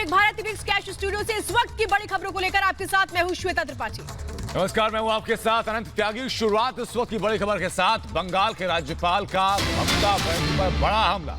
Republic Bharat TV cash studio से इस वक्त की बड़ी खबरों को लेकर आपके साथ मैं हूं श्वेता त्रिपाठी। नमस्कार, मैं हूं आपके साथ अनंत त्यागी। शुरुआत इस वक्त की बड़ी खबर के साथ। बंगाल के राज्यपाल का ममता बनर्जी पर बड़ा हमला।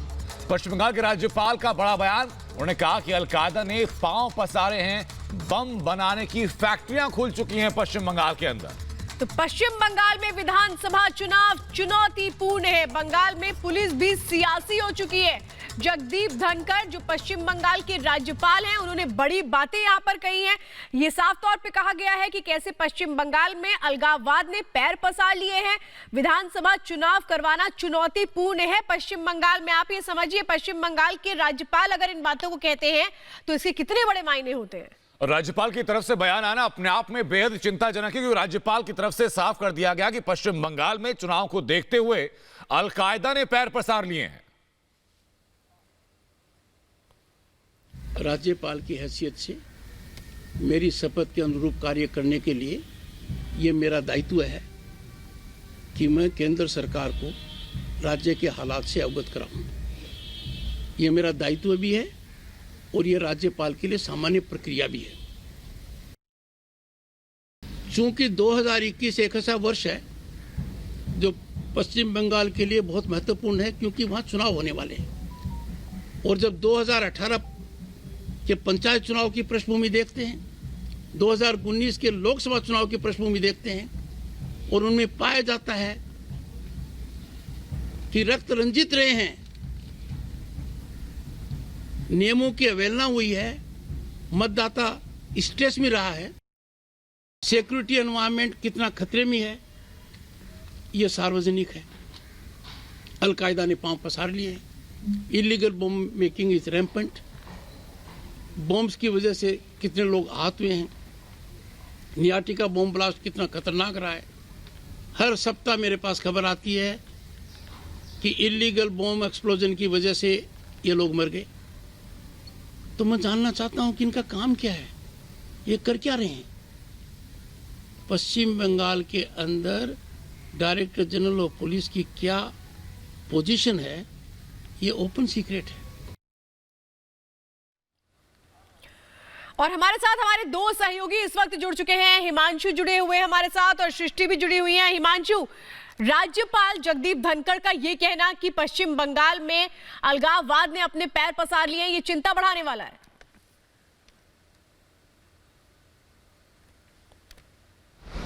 पश्चिम बंगाल के राज्यपाल का बड़ा बयान। उन्होंने कहा कि अलकायदा ने पांव पसारे हैं, बम बनाने की फैक्ट्रियां खुल चुकी हैं पश्चिम बंगाल के अंदर। तो पश्चिम बंगाल में विधानसभा चुनाव चुनौतीपूर्ण है। बंगाल में पुलिस भी सियासी हो चुकी है। जगदीप धनखड़ जो पश्चिम बंगाल के राज्यपाल हैं, उन्होंने बड़ी बातें यहां पर कही हैं। ये साफ तौर पे कहा गया है कि कैसे पश्चिम बंगाल में अलगाववाद ने पैर पसार लिए हैं। विधानसभा चुनाव करवाना चुनौतीपूर्ण है पश्चिम बंगाल में। आप ये समझिए, पश्चिम बंगाल के राज्यपाल अगर इन बातों को कहते हैं तो इसके कितने बड़े मायने होते हैं। राज्यपाल की तरफ से बयान आना अपने आप में बेहद चिंताजनक है, क्योंकि राज्यपाल की तरफ से साफ कर दिया गया कि पश्चिम बंगाल में चुनाव को देखते हुए अलकायदा ने पैर पसार लिए हैं। राज्यपाल की हैसियत से मेरी शपथ के अनुरूप कार्य करने के लिए ये मेरा दायित्व है कि मैं केंद्र सरकार को राज्य के हालात से अवगत कराऊं। ये मेरा दायित्व भी है और ये राज्यपाल के लिए सामान्य प्रक्रिया भी है। चूंकि 2021 एक ऐसा वर्ष है जो पश्चिम बंगाल के लिए बहुत महत्वपूर्ण है, क्योंकि वहां चुनाव होने वाले हैं। और जब 2018 के पंचायत चुनाव की पृष्ठभूमि देखते हैं, 2019 के लोकसभा चुनाव की पृष्ठभूमि देखते हैं और उनमें पाया जाता है कि रक्त रंजित रहे हैं, नियमों की अवहेलना हुई है, मतदाता स्ट्रेस में रहा है, सिक्योरिटी एनवायरनमेंट कितना खतरे में है, यह सार्वजनिक है। अलकायदा ने पांव पसार लिए हैं। Illegal bomb making is rampant. Bombs की वजह से कितने लोग आहत हुए हैं। नियाटिका बॉम्ब ब्लास्ट कितना खतरनाक रहा है। हर सप्ताह मेरे पास खबर आती है कि इलीगल बॉम्ब एक्सप्लोजन की वजह से ये लोग मर गए। तो मैं जानना चाहता हूं कि इनका काम क्या है, ये कर क्या रहे हैं। पश्चिम बंगाल के अंदर डायरेक्टर जनरल ऑफ पुलिस की क्या पोजीशन है, ये ओपन सीक्रेट है। और हमारे साथ हमारे दो सहयोगी इस वक्त जुड़ चुके हैं। हिमांशु जुड़े हुए हैं हमारे साथ और सृष्टि भी जुड़ी हुई है। हिमांशु, राज्यपाल जगदीप धनखड़ का ये कहना कि पश्चिम बंगाल में अलगाववाद ने अपने पैर पसार लिए हैं, ये चिंता बढ़ाने वाला है।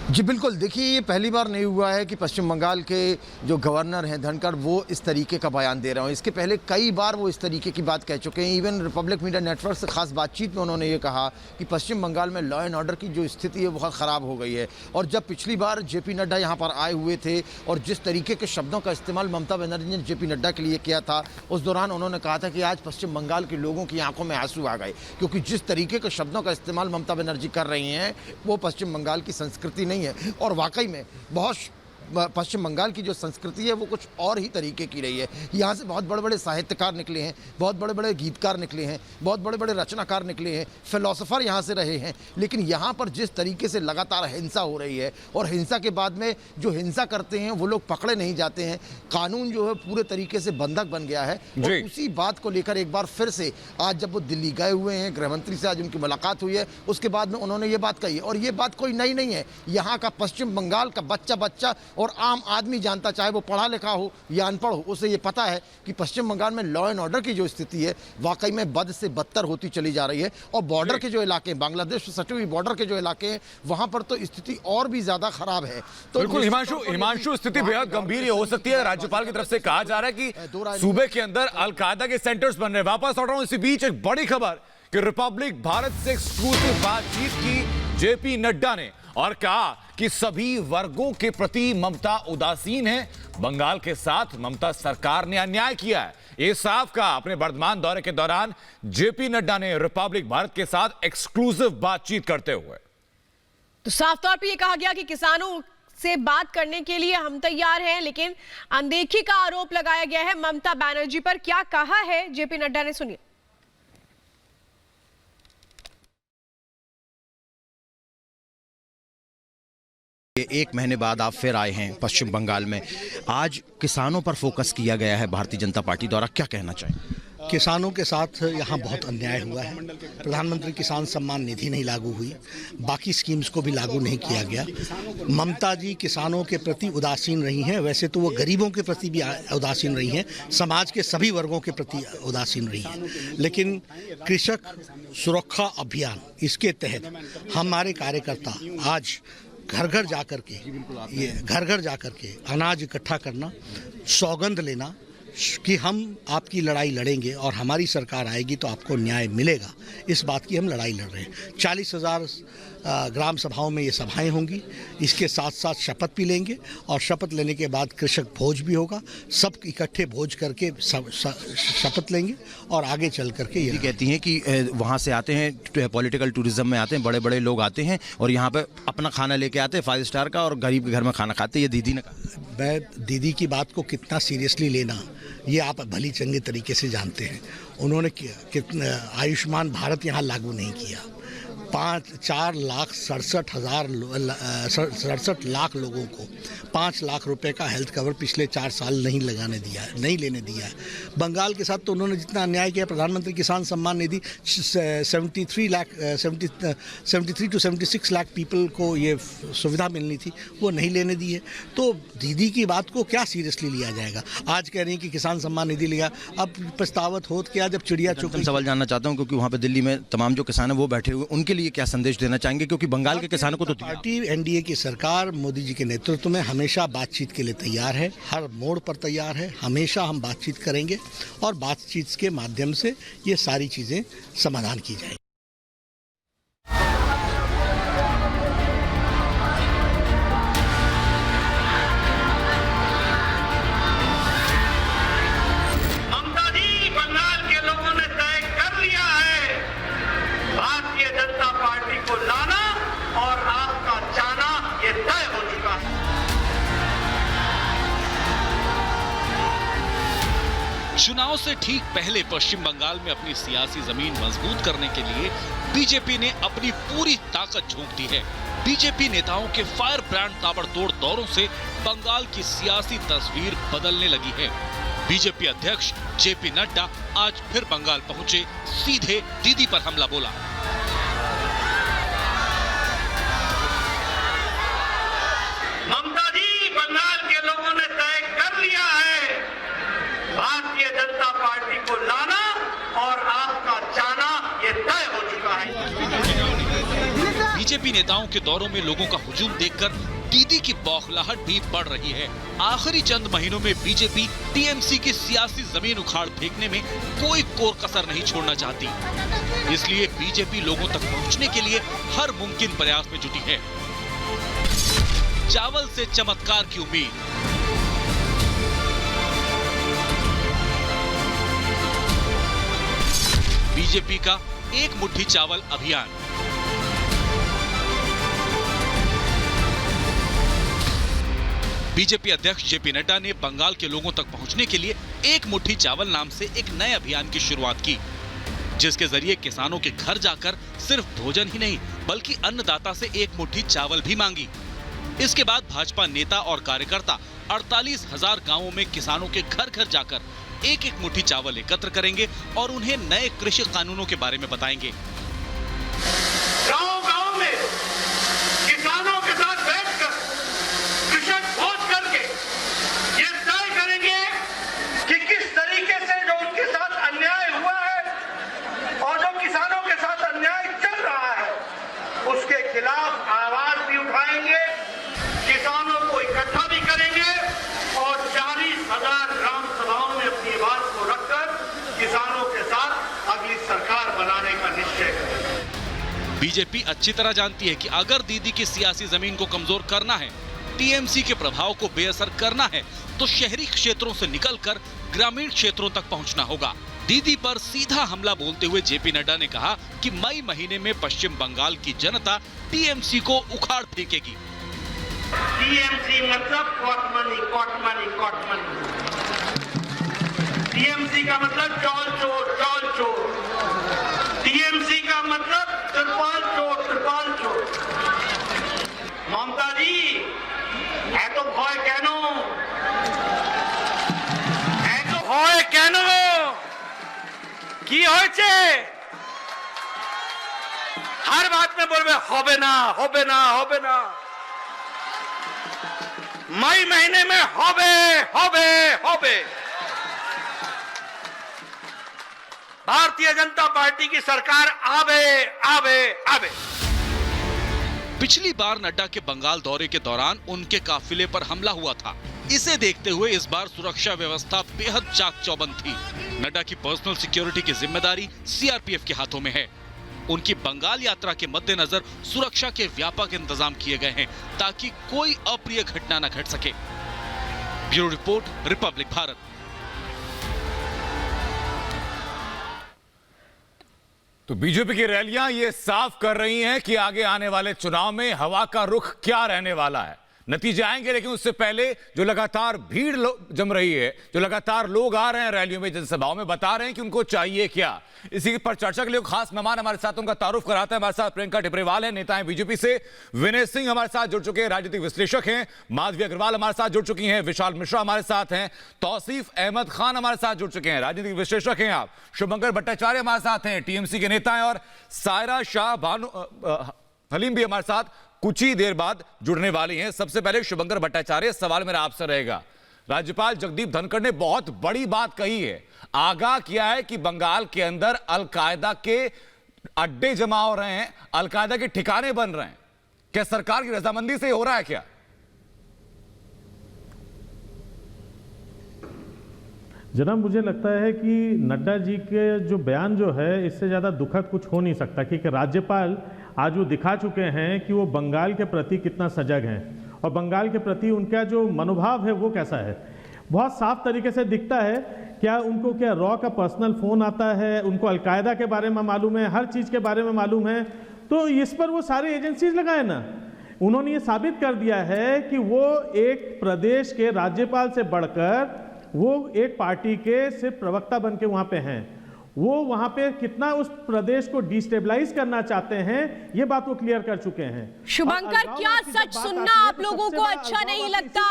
जी बिल्कुल, देखिए ये पहली बार नहीं हुआ है कि पश्चिम बंगाल के जो गवर्नर हैं धनखड़ वो इस तरीके का बयान दे रहे हैं। इसके पहले कई बार वो इस तरीके की बात कह चुके हैं। इवन रिपब्लिक मीडिया नेटवर्क से खास बातचीत में उन्होंने ये कहा कि पश्चिम बंगाल में लॉ एंड ऑर्डर की जो स्थिति है बहुत ख़राब हो गई है। और जब पिछली बार जेपी नड्डा यहाँ पर आए हुए थे और जिस तरीके के शब्दों का इस्तेमाल ममता बनर्जी ने जेपी नड्डा के लिए किया था, उस दौरान उन्होंने कहा था कि आज पश्चिम बंगाल के लोगों की आंखों में आंसू आ गए, क्योंकि जिस तरीके के शब्दों का इस्तेमाल ममता बनर्जी कर रही हैं वो पश्चिम बंगाल की संस्कृति नहीं है। और वाकई में बहुत पश्चिम बंगाल की जो संस्कृति है वो कुछ और ही तरीके की रही है। यहाँ से बहुत बड़े बड़े साहित्यकार निकले हैं, बहुत बड़े बड़े गीतकार निकले हैं, बहुत बड़े बड़े रचनाकार निकले हैं, फिलोसोफर यहाँ से रहे हैं। लेकिन यहाँ पर जिस तरीके से लगातार हिंसा हो रही है और हिंसा के बाद में जो हिंसा करते हैं वो लोग पकड़े नहीं जाते हैं, कानून जो है पूरे तरीके से बंधक बन गया है। और उसी बात को लेकर एक बार फिर से आज जब वो दिल्ली गए हुए हैं, गृह मंत्री से आज उनकी मुलाकात हुई है, उसके बाद में उन्होंने ये बात कही। और ये बात कोई नई नहीं है। यहाँ का पश्चिम बंगाल का बच्चा और आम आदमी जानता, चाहे वो पढ़ा लिखा हो या अनपढ़ हो, उसे ये पता है कि पश्चिम बंगाल में लॉ एंड ऑर्डर की जो स्थिति है वाकई में बद से बदतर होती चली जा रही है। और बॉर्डर के जो इलाके हैं, बांग्लादेश से सटे हुए बॉर्डर के जो इलाके हैं, वहां पर तो स्थिति और भी ज्यादा खराब है। तो बिल्कुल हिमांशु, स्थिति बेहद गंभीर हो सकती है। राज्यपाल की तरफ से कहा जा रहा है कि सूबे के अंदर अलकायदा के सेंटर्स बन रहे हैं। वापस लौट रहा हूं, इसी बीच एक बड़ी खबर कि रिपब्लिक भारत से एक्सक्लूसिव बातचीत की जेपी नड्डा ने और कहा कि सभी वर्गों के प्रति ममता उदासीन है। बंगाल के साथ ममता सरकार ने अन्याय किया है, ये साफ कहा अपने वर्धमान दौरे के दौरान जेपी नड्डा ने रिपब्लिक भारत के साथ एक्सक्लूसिव बातचीत करते हुए। तो साफ तौर पे ये कहा गया कि किसानों से बात करने के लिए हम तैयार हैं, लेकिन अनदेखी का आरोप लगाया गया है ममता बनर्जी पर। क्या कहा है जेपी नड्डा ने, सुनिए। एक महीने बाद आप फिर आए हैं पश्चिम बंगाल में। आज किसानों पर फोकस किया गया है भारतीय जनता पार्टी द्वारा, क्या कहना चाहिए? किसानों के साथ यहाँ बहुत अन्याय हुआ है। प्रधानमंत्री किसान सम्मान निधि नहीं लागू हुई, बाकी स्कीम्स को भी लागू नहीं किया गया। ममता जी किसानों के प्रति उदासीन रही हैं, वैसे तो वो गरीबों के प्रति भी उदासीन रही हैं, समाज के सभी वर्गों के प्रति उदासीन रही हैं। लेकिन कृषक सुरक्षा अभियान, इसके तहत हमारे कार्यकर्ता आज घर घर जाकर के अनाज इकट्ठा करना, सौगंध लेना कि हम आपकी लड़ाई लड़ेंगे और हमारी सरकार आएगी तो आपको न्याय मिलेगा, इस बात की हम लड़ाई लड़ रहे हैं। 40,000 ग्राम सभाओं में ये सभाएं होंगी। इसके साथ साथ शपथ भी लेंगे और शपथ लेने के बाद कृषक भोज भी होगा। सब इकट्ठे भोज करके शपथ लेंगे और आगे चल करके ये कहती हैं कि वहाँ से आते हैं, पॉलिटिकल टूरिज्म में आते हैं, बड़े बड़े लोग आते हैं और यहाँ पे अपना खाना लेके आते हैं 5 स्टार का, और गरीब के घर में खाना खाते हैं। ये दीदी ने कहा। मैं दीदी की बात को कितना सीरियसली लेना ये आप भली चंगे तरीके से जानते हैं। उन्होंने कितना आयुष्मान भारत यहाँ लागू नहीं किया। 4,67,000 लाख लोगों को 5 लाख रुपए का हेल्थ कवर पिछले 4 साल नहीं लेने दिया है। बंगाल के साथ तो उन्होंने जितना अन्याय किया, प्रधानमंत्री किसान सम्मान निधि 73 to 76 लाख पीपल को ये सुविधा मिलनी थी, वो नहीं लेने दी है। तो दीदी की बात को क्या सीरियसली लिया जाएगा? आज कह रही हैं कि किसान सम्मान निधि लिया, अब पछतावत होत क्या जब चिड़िया चुग। सवाल जानना चाहता हूँ क्योंकि वहाँ पे दिल्ली में तमाम जो किसान हैं वो बैठे हुए, उनके लिए क्या संदेश देना चाहेंगे? क्योंकि बंगाल के किसानों को तो पार्टी एनडीए की सरकार मोदी जी के नेतृत्व में हमेशा बातचीत के लिए तैयार है, हर मोड़ पर तैयार है। हमेशा हम बातचीत करेंगे और बातचीत के माध्यम से ये सारी चीजें समाधान की जाएगी। चुनाव से ठीक पहले पश्चिम बंगाल में अपनी सियासी जमीन मजबूत करने के लिए बीजेपी ने अपनी पूरी ताकत झोंक दी है। बीजेपी नेताओं के फायर ब्रांड ताबड़तोड़ दौरों से बंगाल की सियासी तस्वीर बदलने लगी है। बीजेपी अध्यक्ष जेपी नड्डा आज फिर बंगाल पहुंचे, सीधे दीदी पर हमला बोला। ममता जी, बंगाल के लोगों ने तय कर लिया है भारतीय जनता पार्टी को लाना और आपका जाना, ये तय हो चुका है। बीजेपी नेताओं के दौरों में लोगों का हुजूम देखकर दीदी की बौखलाहट भी बढ़ रही है। आखिरी चंद महीनों में बीजेपी टीएमसी की सियासी जमीन उखाड़ फेंकने में कोई कोर कसर नहीं छोड़ना चाहती। इसलिए बीजेपी लोगों तक पहुंचने के लिए हर मुमकिन प्रयास में जुटी है। चावल से चमत्कार की उम्मीद। बीजेपी का एक मुट्ठी चावल अभियान। बीजेपी अध्यक्ष जेपी नड्डा ने बंगाल के लोगों तक पहुंचने के लिए एक मुट्ठी चावल नाम से एक नए अभियान की शुरुआत की, जिसके जरिए किसानों के घर जाकर सिर्फ भोजन ही नहीं बल्कि अन्नदाता से एक मुट्ठी चावल भी मांगी। इसके बाद भाजपा नेता और कार्यकर्ता 48,000 गांवों में किसानों के घर घर जाकर एक एक मुट्ठी चावल एकत्र करेंगे और उन्हें नए कृषि कानूनों के बारे में बताएंगे। गांव-गांव में किसानों के साथ बैठकर कृषक भोज करके ये तय करेंगे कि किस तरीके से जो उनके साथ अन्याय हुआ है और जो किसानों के साथ अन्याय चल रहा है उसके खिलाफ आवाज भी उठाएंगे, किसानों को इकट्ठा भी करेंगे और 40,000 ग्राम सभाओं में अपनी बात को रखकर किसानों के साथ अगली सरकार बनाने का निश्चय करेंगे। बीजेपी अच्छी तरह जानती है कि अगर दीदी की सियासी जमीन को कमजोर करना है, टीएमसी के प्रभाव को बेअसर करना है, तो शहरी क्षेत्रों से निकलकर ग्रामीण क्षेत्रों तक पहुंचना होगा। दीदी पर सीधा हमला बोलते हुए जेपी नड्डा ने कहा कि मई महीने में पश्चिम बंगाल की जनता टीएमसी को उखाड़ फेंकेगी। टीएमसी मतलब कॉटमनी, कॉटमनी, कॉटमनी। टीएमसी का मतलब चौल चोर, चौल चोर। टीएमसी का मतलब त्रिपाल चोर, त्रिपाल चोर। ममता जी, है तो भय कहनो, है तो भय कहनो। কি হয়েছে हर बात में बोलबे होबे ना होबे ना होबे ना मई महीने में होबे होबे होबे भारतीय जनता पार्टी की सरकार आवे आवे आवे। पिछली बार नड्डा के बंगाल दौरे के दौरान उनके काफिले पर हमला हुआ था। इसे देखते हुए इस बार सुरक्षा व्यवस्था बेहद चाक चौबंद थी। नड्डा की पर्सनल सिक्योरिटी की जिम्मेदारी सीआरपीएफ के हाथों में है। उनकी बंगाल यात्रा के मद्देनजर सुरक्षा के व्यापक इंतजाम किए गए हैं ताकि कोई अप्रिय घटना न घट सके। Bureau report, Republic Bharat. तो बीजेपी की रैलियां ये साफ कर रही हैं कि आगे आने वाले चुनाव में हवा का रुख क्या रहने वाला है। नतीजे आएंगे, लेकिन उससे पहले जो लगातार भीड़ जम रही है, जो लगातार लोग आ रहे हैं रैलियों में, जनसभाओं में, बता रहे हैं कि उनको चाहिए क्या। इसी पर चर्चा के लिए खास मेहमान हमारे साथ, उनका तारुफ कराते हैं। हमारे साथ प्रियंका टिपरेवाल है, नेता है बीजेपी से। विनय सिंह हमारे साथ जुड़ चुके हैं, राजनीतिक विश्लेषक हैं। माधवी अग्रवाल हमारे साथ जुड़ चुकी हैं। विशाल मिश्रा हमारे साथ हैं। तौसीफ अहमद खान हमारे साथ जुड़ चुके हैं, राजनीतिक विश्लेषक हैं आप। शुभंकर भट्टाचार्य हमारे साथ हैं, टीएमसी के नेता हैं। और सायरा शाह हलीम भी हमारे साथ कुछ ही देर बाद जुड़ने वाली हैं। सबसे पहले शुभंकर भट्टाचार्य, सवाल मेरा आपसे रहेगा। राज्यपाल जगदीप धनखड़ ने बहुत बड़ी बात कही है, आगाह किया है कि बंगाल के अंदर अलकायदा के अड्डे जमा हो रहे हैं, अलकायदा के ठिकाने बन रहे हैं। क्या सरकार की रजामंदी से हो रहा है क्या? जनाब, मुझे लगता है कि नड्डा जी के जो बयान जो है, इससे ज़्यादा दुखद कुछ हो नहीं सकता, क्योंकि राज्यपाल आज वो दिखा चुके हैं कि वो बंगाल के प्रति कितना सजग हैं और बंगाल के प्रति उनका जो मनोभाव है वो कैसा है। बहुत साफ तरीके से दिखता है। क्या उनको क्या रॉ का पर्सनल फ़ोन आता है, उनको अलकायदा के बारे में मालूम है, हर चीज़ के बारे में मालूम है, तो इस पर वो सारी एजेंसीज लगाए ना। उन्होंने ये साबित कर दिया है कि वो एक प्रदेश के राज्यपाल से बढ़कर वो एक पार्टी के सिर्फ प्रवक्ता बन के वहाँ पे हैं। वो वहां पे कितना उस प्रदेश को डिस्टेबलाइज करना चाहते हैं, ये बात वो क्लियर कर चुके हैं। शुभंकर, क्या सच सुनना आप लोगों को अच्छा नहीं लगता?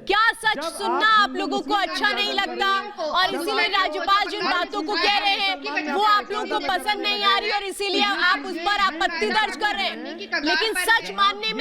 क्या सच सुनना आप लोगों को अच्छा नहीं लगता? और इसीलिए राज्यपाल जिन बातों को कह रहे हैं वो आप लोगों को पसंद नहीं आ रही और इसीलिए आप उस पर आपत्ति दर्ज कर रहे हैं। लेकिन सच मानने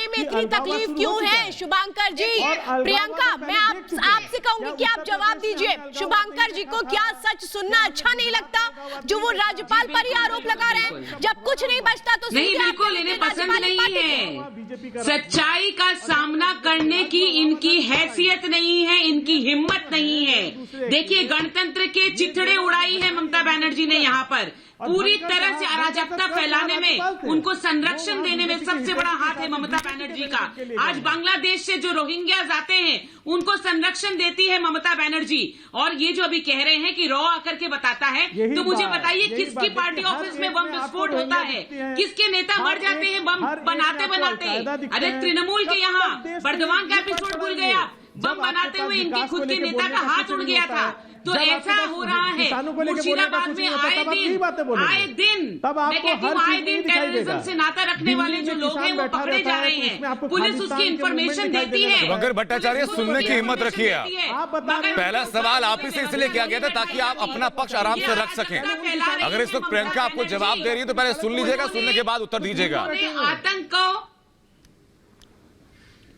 में इतनी तकलीफ क्यों है शुभंकर जी? प्रियंका, मैं आपसे कहूंगी कि आप जवाब दीजिए। शुभंकर जी को क्या सच सुनना अच्छा नहीं लगता जो वो राज्यपाल पर ही आरोप लगा रहे हैं? जब कुछ नहीं बचता तो नहीं, बिल्कुल इन्हें पसंद नहीं है। सच्चाई का सामना करने की इनकी हैसियत नहीं है, इनकी हिम्मत नहीं है। देखिए, गणतंत्र के चिथड़े उड़ाई है ममता बनर्जी ने यहाँ पर। पूरी तरह से अराजकता फैलाने में, उनको संरक्षण देने में सबसे बड़ा हाथ है ममता बनर्जी का। आज बांग्लादेश से जो रोहिंग्याज आते हैं उनको संरक्षण देती है ममता बनर्जी। और ये जो अभी कह रहे हैं कि रॉ आकर के बताता है, तो मुझे बताइए किसकी पार्टी ऑफिस में बम विस्फोट होता है? किसके नेता मर जाते हैं बम बनाते बनाते? अरे तृणमूल के यहाँ बर्दवान का एपिसोड भूल गए आप? बम बनाते हुए इनके खुद के नेता का हाथ उड़ गया था। तो ऐसा हो रहा है मुर्शिदाबाद में आए दिन मैं कहती हूँ आए दिन टेररिज्म से नाता रखने वाले जो लोग हैं वो पकड़े जा रहे हैं। पुलिस उसकी इंफॉर्मेशन देती है। शुभंकर भट्टाचार्य, सुनने की हिम्मत रखिए आप। पहला सवाल आप ही से इसलिए किया गया था ताकि आप अपना पक्ष आराम से रख सकें। अगर इस वक्त प्रियंका आपको जवाब दे रही है तो पहले सुन लीजिएगा, सुनने के बाद उत्तर दीजिएगा। आतंक को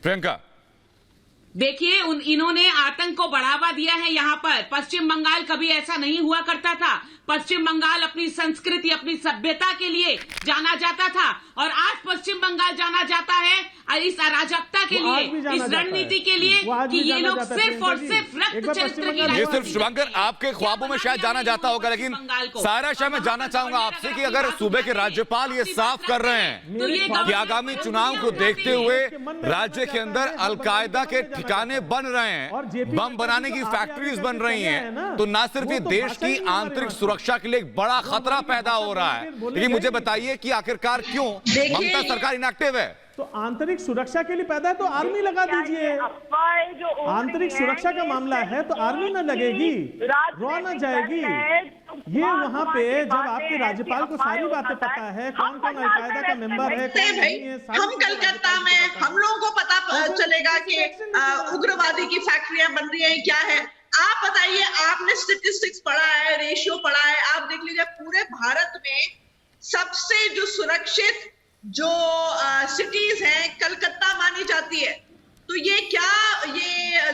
प्रियंका देखिए, इन्होंने आतंक को बढ़ावा दिया है। यहाँ पर पश्चिम बंगाल कभी ऐसा नहीं हुआ करता था। पश्चिम बंगाल अपनी संस्कृति, अपनी सभ्यता के लिए जाना जाता था और आज पश्चिम बंगाल जाना जाता है इस अराजकता के लिए, इस रणनीति के लिए कि ये लोग सिर्फ और सिर्फ रक्त चरित्र की। ये सिर्फ शुभंकर आपके ख्वाबों में शायद जाना जाता होगा, लेकिन सायरा शाह, मैं जानना चाहूंगा आपसे कि अगर सूबे के राज्यपाल ये साफ कर रहे हैं कि आगामी चुनाव को देखते हुए राज्य के अंदर अलकायदा के ठिकाने बन रहे हैं, बम बनाने की फैक्ट्रीज बन रही हैं, तो न सिर्फ ये देश की आंतरिक सुरक्षा के लिए एक बड़ा खतरा पैदा हो रहा है। लेकिन मुझे बताइए कि आखिरकार क्यों ममता सरकार इनएक्टिव है? तो आंतरिक सुरक्षा के लिए पैदा है तो आर्मी लगा दीजिए। आंतरिक सुरक्षा का मामला है तो आर्मी न लगेगी, रॉ न जाएगी। ये वहाँ पे जब आपके राज्यपाल को सारी बातें पता है, कौन कौन अलकायदा का मेंबर है, कौन नहीं है, हम कलकत्ता में हम लोगों को पता चलेगा कि उग्रवादी की फैक्ट्रियां बन रही हैं क्या है। आप बताइए, आपने स्टेटिस्टिक्स पढ़ा है, रेशियो पढ़ा है, आप देख लीजिए पूरे भारत में सबसे जो सुरक्षित जो सिटीज हैं कलकत्ता मानी जाती है। तो ये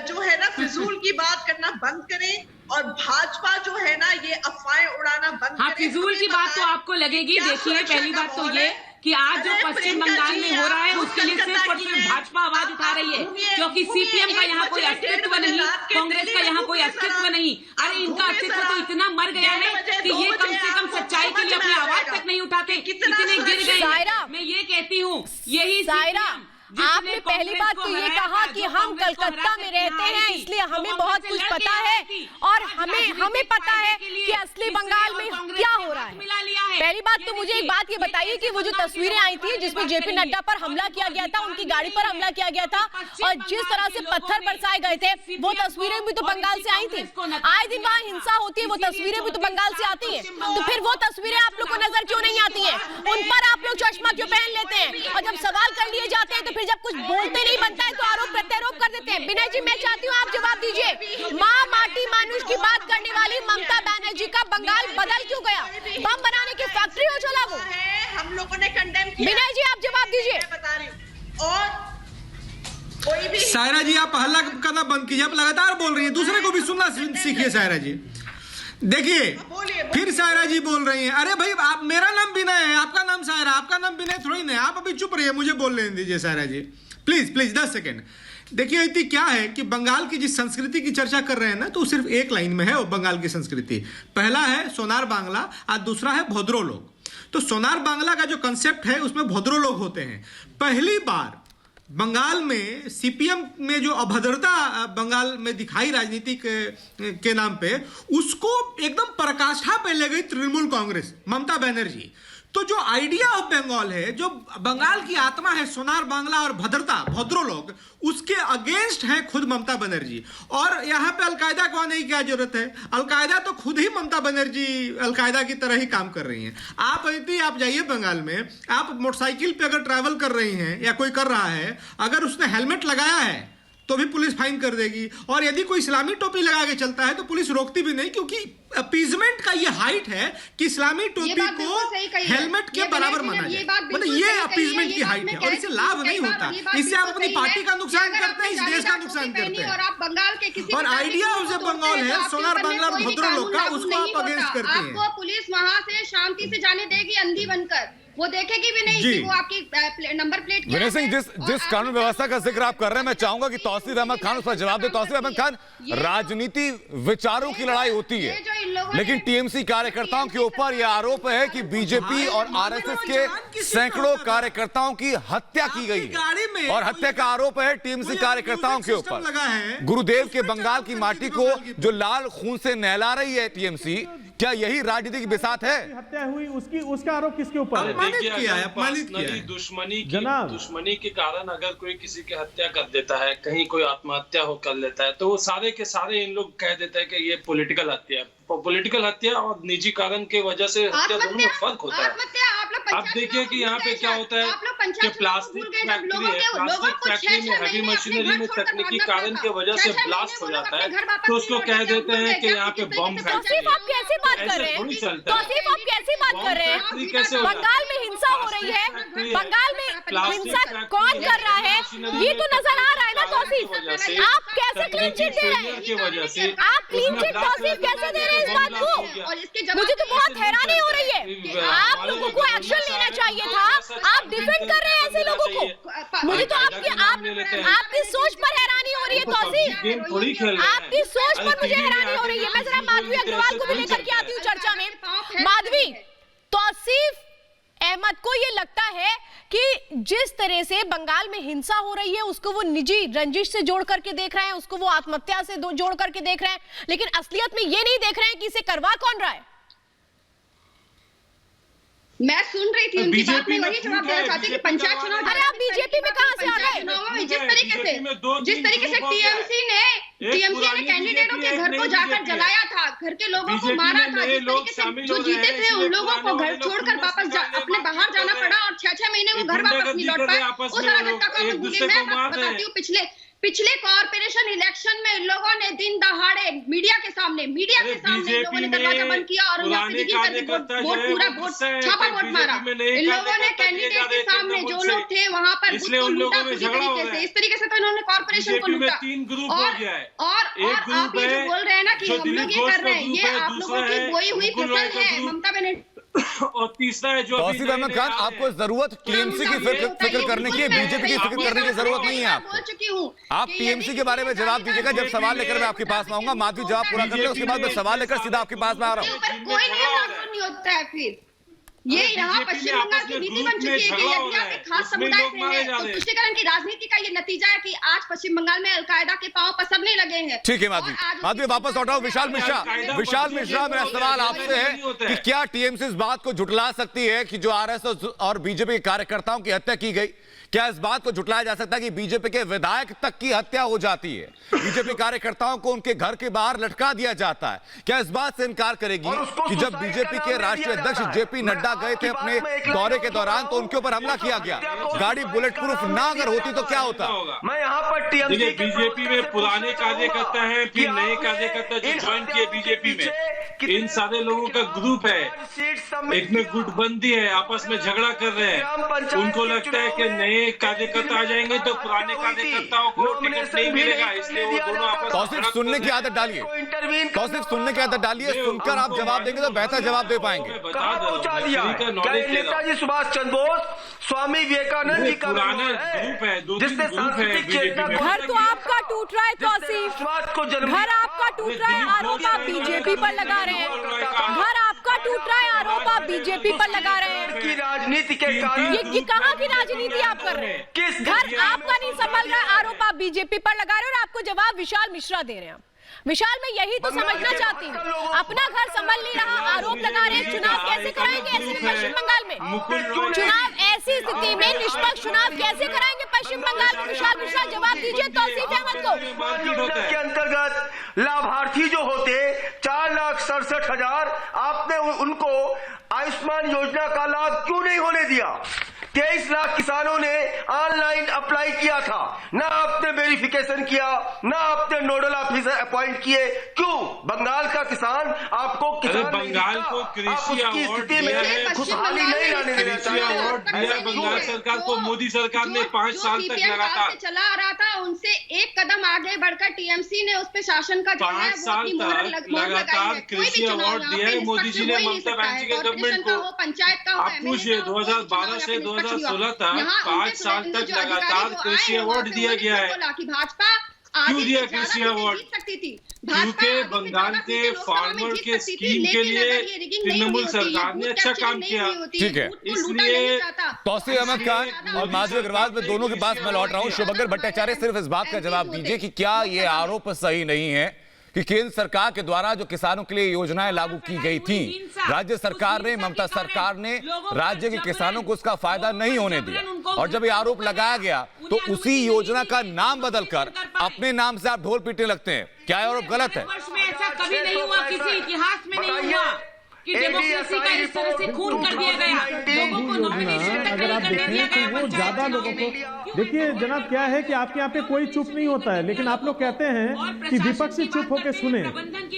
जो है ना फिजूल की बात करना बंद करें और भाजपा जो है ना ये अफवाहें उड़ाना बंद हाँ, करें। फिजूल की बात तो आपको लगेगी। देखिए, पहली बात तो ये कि आज जो पश्चिम बंगाल में हो रहा है उसके लिए सिर्फ और सिर्फ भाजपा आवाज उठा रही है, क्योंकि सीपीएम का यहाँ कोई अस्तित्व नहीं, कांग्रेस का यहाँ कोई अस्तित्व नहीं। अरे इनका अस्तित्व तो इतना मर गया है कि ये कम से कम सच्चाई के लिए अपनी आवाज तक नहीं उठाते, इतने गिर गए। मैं ये कहती हूँ, यही सायरा, आपने पहली बात तो ये कहा कि हम कलकत्ता में रहते हैं इसलिए हमें बहुत कुछ पता है और हमें पता है कि असली बंगाल में क्या हो रहा है। पहली बात तो मुझे एक बात ये बताइए कि वो जो तस्वीरें आई थी जिसमें जेपी नड्डा पर हमला किया गया था, उनकी गाड़ी पर हमला किया गया था और जिस तरह से पत्थर बरसाए गए थे, वो तस्वीरें भी तो बंगाल से आई थी। आए दिन वहाँ हिंसा होती है, वो तस्वीरें भी तो बंगाल से आती है। तो फिर वो तस्वीरें आप लोग को नजर क्यों नहीं आती है? उन पर आप लोग चश्मा क्यों पहन लेते हैं? और जब सवाल कर लिए जाते हैं तो फिर जब कुछ बोलते नहीं बनता है तो आरोप प्रत्यारोप कर देते हैं। विनय जी, मैं चाहती हूँ आप जवाब दीजिए। माँ माटी मानुष की बात करने वाली ममता बनर्जी का बंगाल बदल क्यों गया? बम बनाने की फैक्ट्री हो चला वो? हम लोगों ने कंडेम किया। विनय जी, आप जवाब दीजिए। बता रही हूँ। और कोई भी सायरा जी, आप हल्ला करना बंद कीजिए, आप लगातार बोल रही हैं, दूसरे को भी सुनना सीखिए। सायरा जी देखिए, फिर सायरा जी बोल रही हैं, अरे भाई आप, मेरा नाम विनय है, आपका नाम सायरा, आपका नाम विनय थोड़ी ना है। आप अभी चुप रहिए, मुझे बोल लेने दीजिए। सायरा जी प्लीज 10 सेकेंड। देखिए इति क्या है कि बंगाल की जिस संस्कृति की चर्चा कर रहे हैं ना, तो सिर्फ एक लाइन में है वो बंगाल की संस्कृति। पहला है सोनार बांग्ला और दूसरा है भोदरो लोग। तो सोनार बांग्ला का जो कंसेप्ट है उसमें भोदरो लोग होते हैं। पहली बार बंगाल में सीपीएम में जो अभद्रता बंगाल में दिखाई राजनीति के नाम पे, उसको एकदम पराकाष्ठा पे ले गई तृणमूल कांग्रेस, ममता बनर्जी। तो जो आइडिया ऑफ बंगाल है, जो बंगाल की आत्मा है, सोनार बांग्ला और भद्रता, भद्रो लोग, उसके अगेंस्ट है खुद ममता बनर्जी। और यहाँ पे अलकायदा को आने की क्या जरूरत है? अलकायदा तो खुद ही ममता बनर्जी अलकायदा की तरह ही काम कर रही हैं। आप जाइए बंगाल में, आप मोटरसाइकिल पे अगर ट्रैवल कर रही हैं या कोई कर रहा है, अगर उसने हेलमेट लगाया है तो भी पुलिस फाइन कर देगी। और यदि कोई इस्लामी टोपी लगा के चलता है तो पुलिस रोकती भी नहीं, क्योंकि अपीजमेंट का ये हाइट है कि इस्लामी टोपी को हेलमेट के बराबर माना जाए। मतलब ये अपीजमेंट की हाइट है और इससे लाभ नहीं होता। इससे आप अपनी पार्टी का नुकसान करते हैं, इस देश का नुकसान करते हैं। और आइडिया ऑफ बंगाल है सोनार बांग्ला और भद्रो लोग का, उसको आप अगेंस्ट करते हैं। आपको पुलिस वहां से शांति से जाने देगी अंधी बनकर? वो देखेगी भी नहीं कि वो आपकी नंबर प्लेट क्या है। विनय सिंह, जिस कानून व्यवस्था का जिक्र आप कर रहे हैं, मैं चाहूंगा कि तौसीफ अहमद खान उस पर जवाब दे। तौसीफ अहमद खान, राजनीति विचारों की लड़ाई होती है, लेकिन टीएमसी कार्यकर्ताओं के ऊपर यह आरोप है कि बीजेपी और आरएसएस के सैकड़ों कार्यकर्ताओं की हत्या की गई और हत्या का आरोप है टीएमसी कार्यकर्ताओं के ऊपर। गुरुदेव के बंगाल की माटी को जो लाल खून से नहला रही है टीएमसी, क्या यही राजनीति की बिसात है? हत्या हुई उसका आरोप किसके ऊपर? दुश्मनी के कारण अगर कोई किसी की हत्या कर देता है, कहीं कोई आत्महत्या हो कर लेता है, तो वो सारे के सारे इन लोग कह देते हैं कि ये पॉलिटिकल हत्या है। पॉलिटिकल हत्या और निजी कारण के वजह से हत्या, दोनों में फर्क होता है। अब देखिए कि यहाँ पे क्या होता है कि प्लास्टिक फैक्ट्री है, प्लास्टिक फैक्ट्री में हैवी मशीनरी में तकनीकी कारण के वजह से ब्लास्ट हो जाता है, तो उसको कह देते हैं कि यहाँ पे बम फैक्ट्री है। आप कैसी बात कर रहे हैं? तौसीफ, आप कैसी बात कर रहे हैं? बंगाल में हिंसा हो रही है, बंगाल में हिंसा कौन कर रहा है ये तो नजर आ रहा है ना तौसीफ। आप कैसे क्लीन चिट दे रहे हैं? आप क्लीन चिट तौसीफ कैसे दे रहे हैं इस बात को? मुझे तो बहुत हैरानी हो रही है। आप लोगों को एक्शन लेना चाहिए था, आप डिफेंड कर रहे हैं ऐसे लोगों को। मुझे तो आपकी सोच पर हैरानी हो रही है तौसीफ, आपकी सोच पर मुझे हैरानी हो रही है। मैं जरा माधवी अग्रवाल को भी लेकर के आती हूँ चर्चा में। माधवी, तौसीफ अहमद को ये लगता है कि जिस तरह से बंगाल में हिंसा हो रही है उसको वो निजी रंजिश से जोड़ करके देख रहे हैं, उसको वो आत्महत्या से जोड़ करके देख रहे हैं, लेकिन असलियत में ये नहीं देख रहे हैं कि इसे करवा कौन रहा है। मैं सुन रही थी उनकी बात में, वही जवाब देना चाहती कि पंचायत चुनाव। अरे आप बीजेपी में कहां से आ गए? जिस तरीके से टीएमसी ने कैंडिडेटों के घर को जाकर जलाया था, घर के लोगों को मारा था, जिस तरीके से जो जीते थे उन लोगों को घर छोड़कर वापस अपने बाहर जाना पड़ा और 6-6 महीने वो घर वापस नहीं लौट पाए। उस अराजकता को भूले। मैं बताती हूँ, पिछले कॉर्पोरेशन इलेक्शन में इन लोगों ने दिन दहाड़े मीडिया के सामने इन लोगों ने दरवाजा बंद किया और वोट छापा वोट मारा। इन लोगों ने कैंडिडेट के सामने जो लोग थे वहां पर लूटा पूरी तरीके से। इस तरीके से तो इन्होंने कॉर्पोरेशन को लूटा। और आप ये जो बोल रहे हैं ना कि हम लोग ये कर रहे हैं, ये आप लोगों की बोई हुई फसल है ममता बनर्जी। और तीसरा है जो तौसीफ अहमद खान, आपको जरूरत टीएमसी की फिक्र करने की, बीजेपी की फिक्र करने की जरूरत नहीं है। आप टीएमसी के बारे में जवाब दीजिएगा जब सवाल लेकर मैं आपके पास आऊंगा। माधवी जवाब पूरा कर ले, उसके बाद मैं सवाल लेकर सीधा आपके पास में आ रहा हूँ। कोई नियम लागू नहीं होता है फिर। ये यहाँ पश्चिम बंगाल की नीति बन चुकी है कि यदि आप एक खास समुदाय से हैं तो तुष्टीकरण की राजनीति का ये नतीजा है कि आज पश्चिम बंगाल में अलकायदा के पांव पसरने लगे हैं। ठीक है माधवी वापस लौटाओ। विशाल मिश्रा, मेरा सवाल आपसे है कि क्या टीएमसी इस बात को झुटला सकती है कि जो आरएसएस और बीजेपी के कार्यकर्ताओं की हत्या की गई, क्या इस बात को झुटलाया जा सकता है कि बीजेपी के विधायक तक की हत्या हो जाती है, बीजेपी कार्यकर्ताओं को उनके घर के बाहर लटका दिया जाता है? क्या इस बात से इनकार करेगी कि जब बीजेपी के राष्ट्रीय अध्यक्ष जेपी नड्डा गए थे अपने दौरे के दौरान तो उनके ऊपर हमला किया गया, गाड़ी बुलेट प्रूफ ना अगर होती तो क्या होता? मैं यहाँ पर बीजेपी में पुराने कार्यकर्ता है, फिर नए कार्यकर्ता जो ज्वाइन किए बीजेपी में, इन सारे लोगों का ग्रुप है, एक में गुटबंदी है, आपस में झगड़ा कर रहे हैं। उनको लगता है कि नए कार्यकर्ता आ जाएंगे तो पुराने कार्यकर्ताओं को टिकट नहीं मिलेगा, इसलिए वो दोनों आपस में तौसीफ सुनने की आदत डालिए, सुनकर आप जवाब देंगे तो बेहतर जवाब दे पाएंगे। नेताजी सुभाष चंद्र बोस, स्वामी विवेकानंद जी का पुराना ग्रुप है, जिसने सांस्कृतिक चेतना। घर तो आपका टूट रहा है तौसीफ, घर आपका टूट रहा है, आरोप आप बीजेपी पर लगा रहे हैं। घर आपका टूट रहा है, आरोप आप बीजेपी पर लगा रहे हैं। राजनीति के कारण ये कहाँ की राजनीति आप कर रहे हैं? घर आपका नहीं संभल रहा है, आरोप आप बीजेपी पर लगा रहे हैं और आपको जवाब विशाल मिश्रा दे रहे हैं। विशाल, मैं यही तो समझना चाहती हूँ, अपना घर संभल नहीं रहा, आरोप लगा रहे हैं। चुनाव कैसे कराएंगे ऐसे में पश्चिम बंगाल में? चुनाव ऐसी स्थिति में निष्पक्ष चुनाव कैसे कराएंगे पश्चिम बंगाल में? विशाल मिश्रा जवाब दीजिए तौसीफ अहमद को। के अंतर्गत लाभार्थी जो होते 4,67,000, आपने उनको आयुष्मान योजना का लाभ क्यों नहीं होने दिया? 23 लाख किसानों ने ऑनलाइन अप्लाई किया था, ना आपने वेरिफिकेशन किया, ना आपने नोडल ऑफिसर अपॉइंट किए। क्यों? बंगाल का किसान आपको बंगाल को कृषि अवार्ड दिया है, खुशहाली नहीं लाने देना चाहिए। बंगाल सरकार को मोदी सरकार ने 5 साल तक लगातार चला आ रहा था, उनसे एक कदम आगे बढ़कर टीएमसी ने उस पर शासन का 5 साल तक लगातार कृषि अवार्ड दिया है मोदी जी ने ममता बनर्जी के गवर्नमेंट को। पंचायत का आप पूछिए 2012 से 2016 तक 5 साल तक लगातार कृषि अवार्ड दिया गया है। भाजपा क्यों दिया कृषि अवार्ड? क्योंकि बंगाल के फार्मर के स्कीम के लिए तृणमूल सरकार ने अच्छा काम किया। ठीक है, इसलिए तौसीफ अहमद खान और माधवी अग्रवाल में दोनों के पास मैं लौट रहा हूँ। शुभंकर भट्टाचार्य, सिर्फ इस बात का जवाब दीजिए कि क्या ये आरोप सही नहीं है कि केंद्र सरकार के द्वारा जो किसानों के लिए योजनाएं लागू की गई थी, राज्य सरकार ने, ममता सरकार ने राज्य के किसानों को उसका फायदा नहीं होने दिया, और जब ये आरोप लगाया गया तो उसी योजना का नाम बदलकर अपने नाम से आप ढोल पीटने लगते हैं। क्या ये आरोप गलत है? ऐसा कभी नहीं हुआ, किसी इतिहास में नहीं हुआ कि डेमोक्रेसी का इस तरह से खून कर दिया गया। लोगों को नॉमिनेशन तक अगर आप देखें तो वो ज्यादा लोगों को, देखिए जनाब क्या है कि आपके यहाँ पे कोई चुप नहीं होता है, लेकिन आप लोग कहते हैं कि विपक्षी चुप होकर सुने,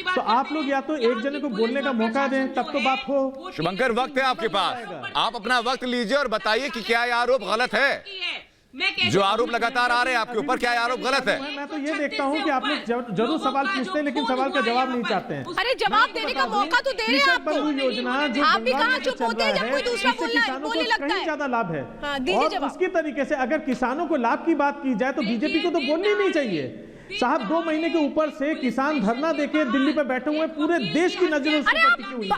तो आप लोग या तो एक जने को बोलने का मौका दें तब तो बात हो। शुभंकर, वक्त है आपके पास, आप अपना वक्त लीजिए और बताइए कि क्या ये आरोप गलत है? जो आरोप लगातार आ रहे हैं आपके ऊपर, क्या आरोप गलत है? मैं तो ये देखता हूँ कि आप लोग जरूर सवाल पूछते हैं लेकिन सवाल का जवाब नहीं चाहते हैं। अरे जवाब देने का मौका तो दे रहे हैं आपको। योजना जो आप भी कहाँ चुप होते हैं जब कोई दूसरा बोलने लगता है? ज्यादा लाभ है। और उसकी तरीके से अगर किसानों को लाभ की बात की जाए तो बीजेपी को तो बोलनी नहीं चाहिए। साहब 2 महीने के ऊपर से किसान धरना देके दिल्ली पे बैठे हुए, पूरे देश की नजरों से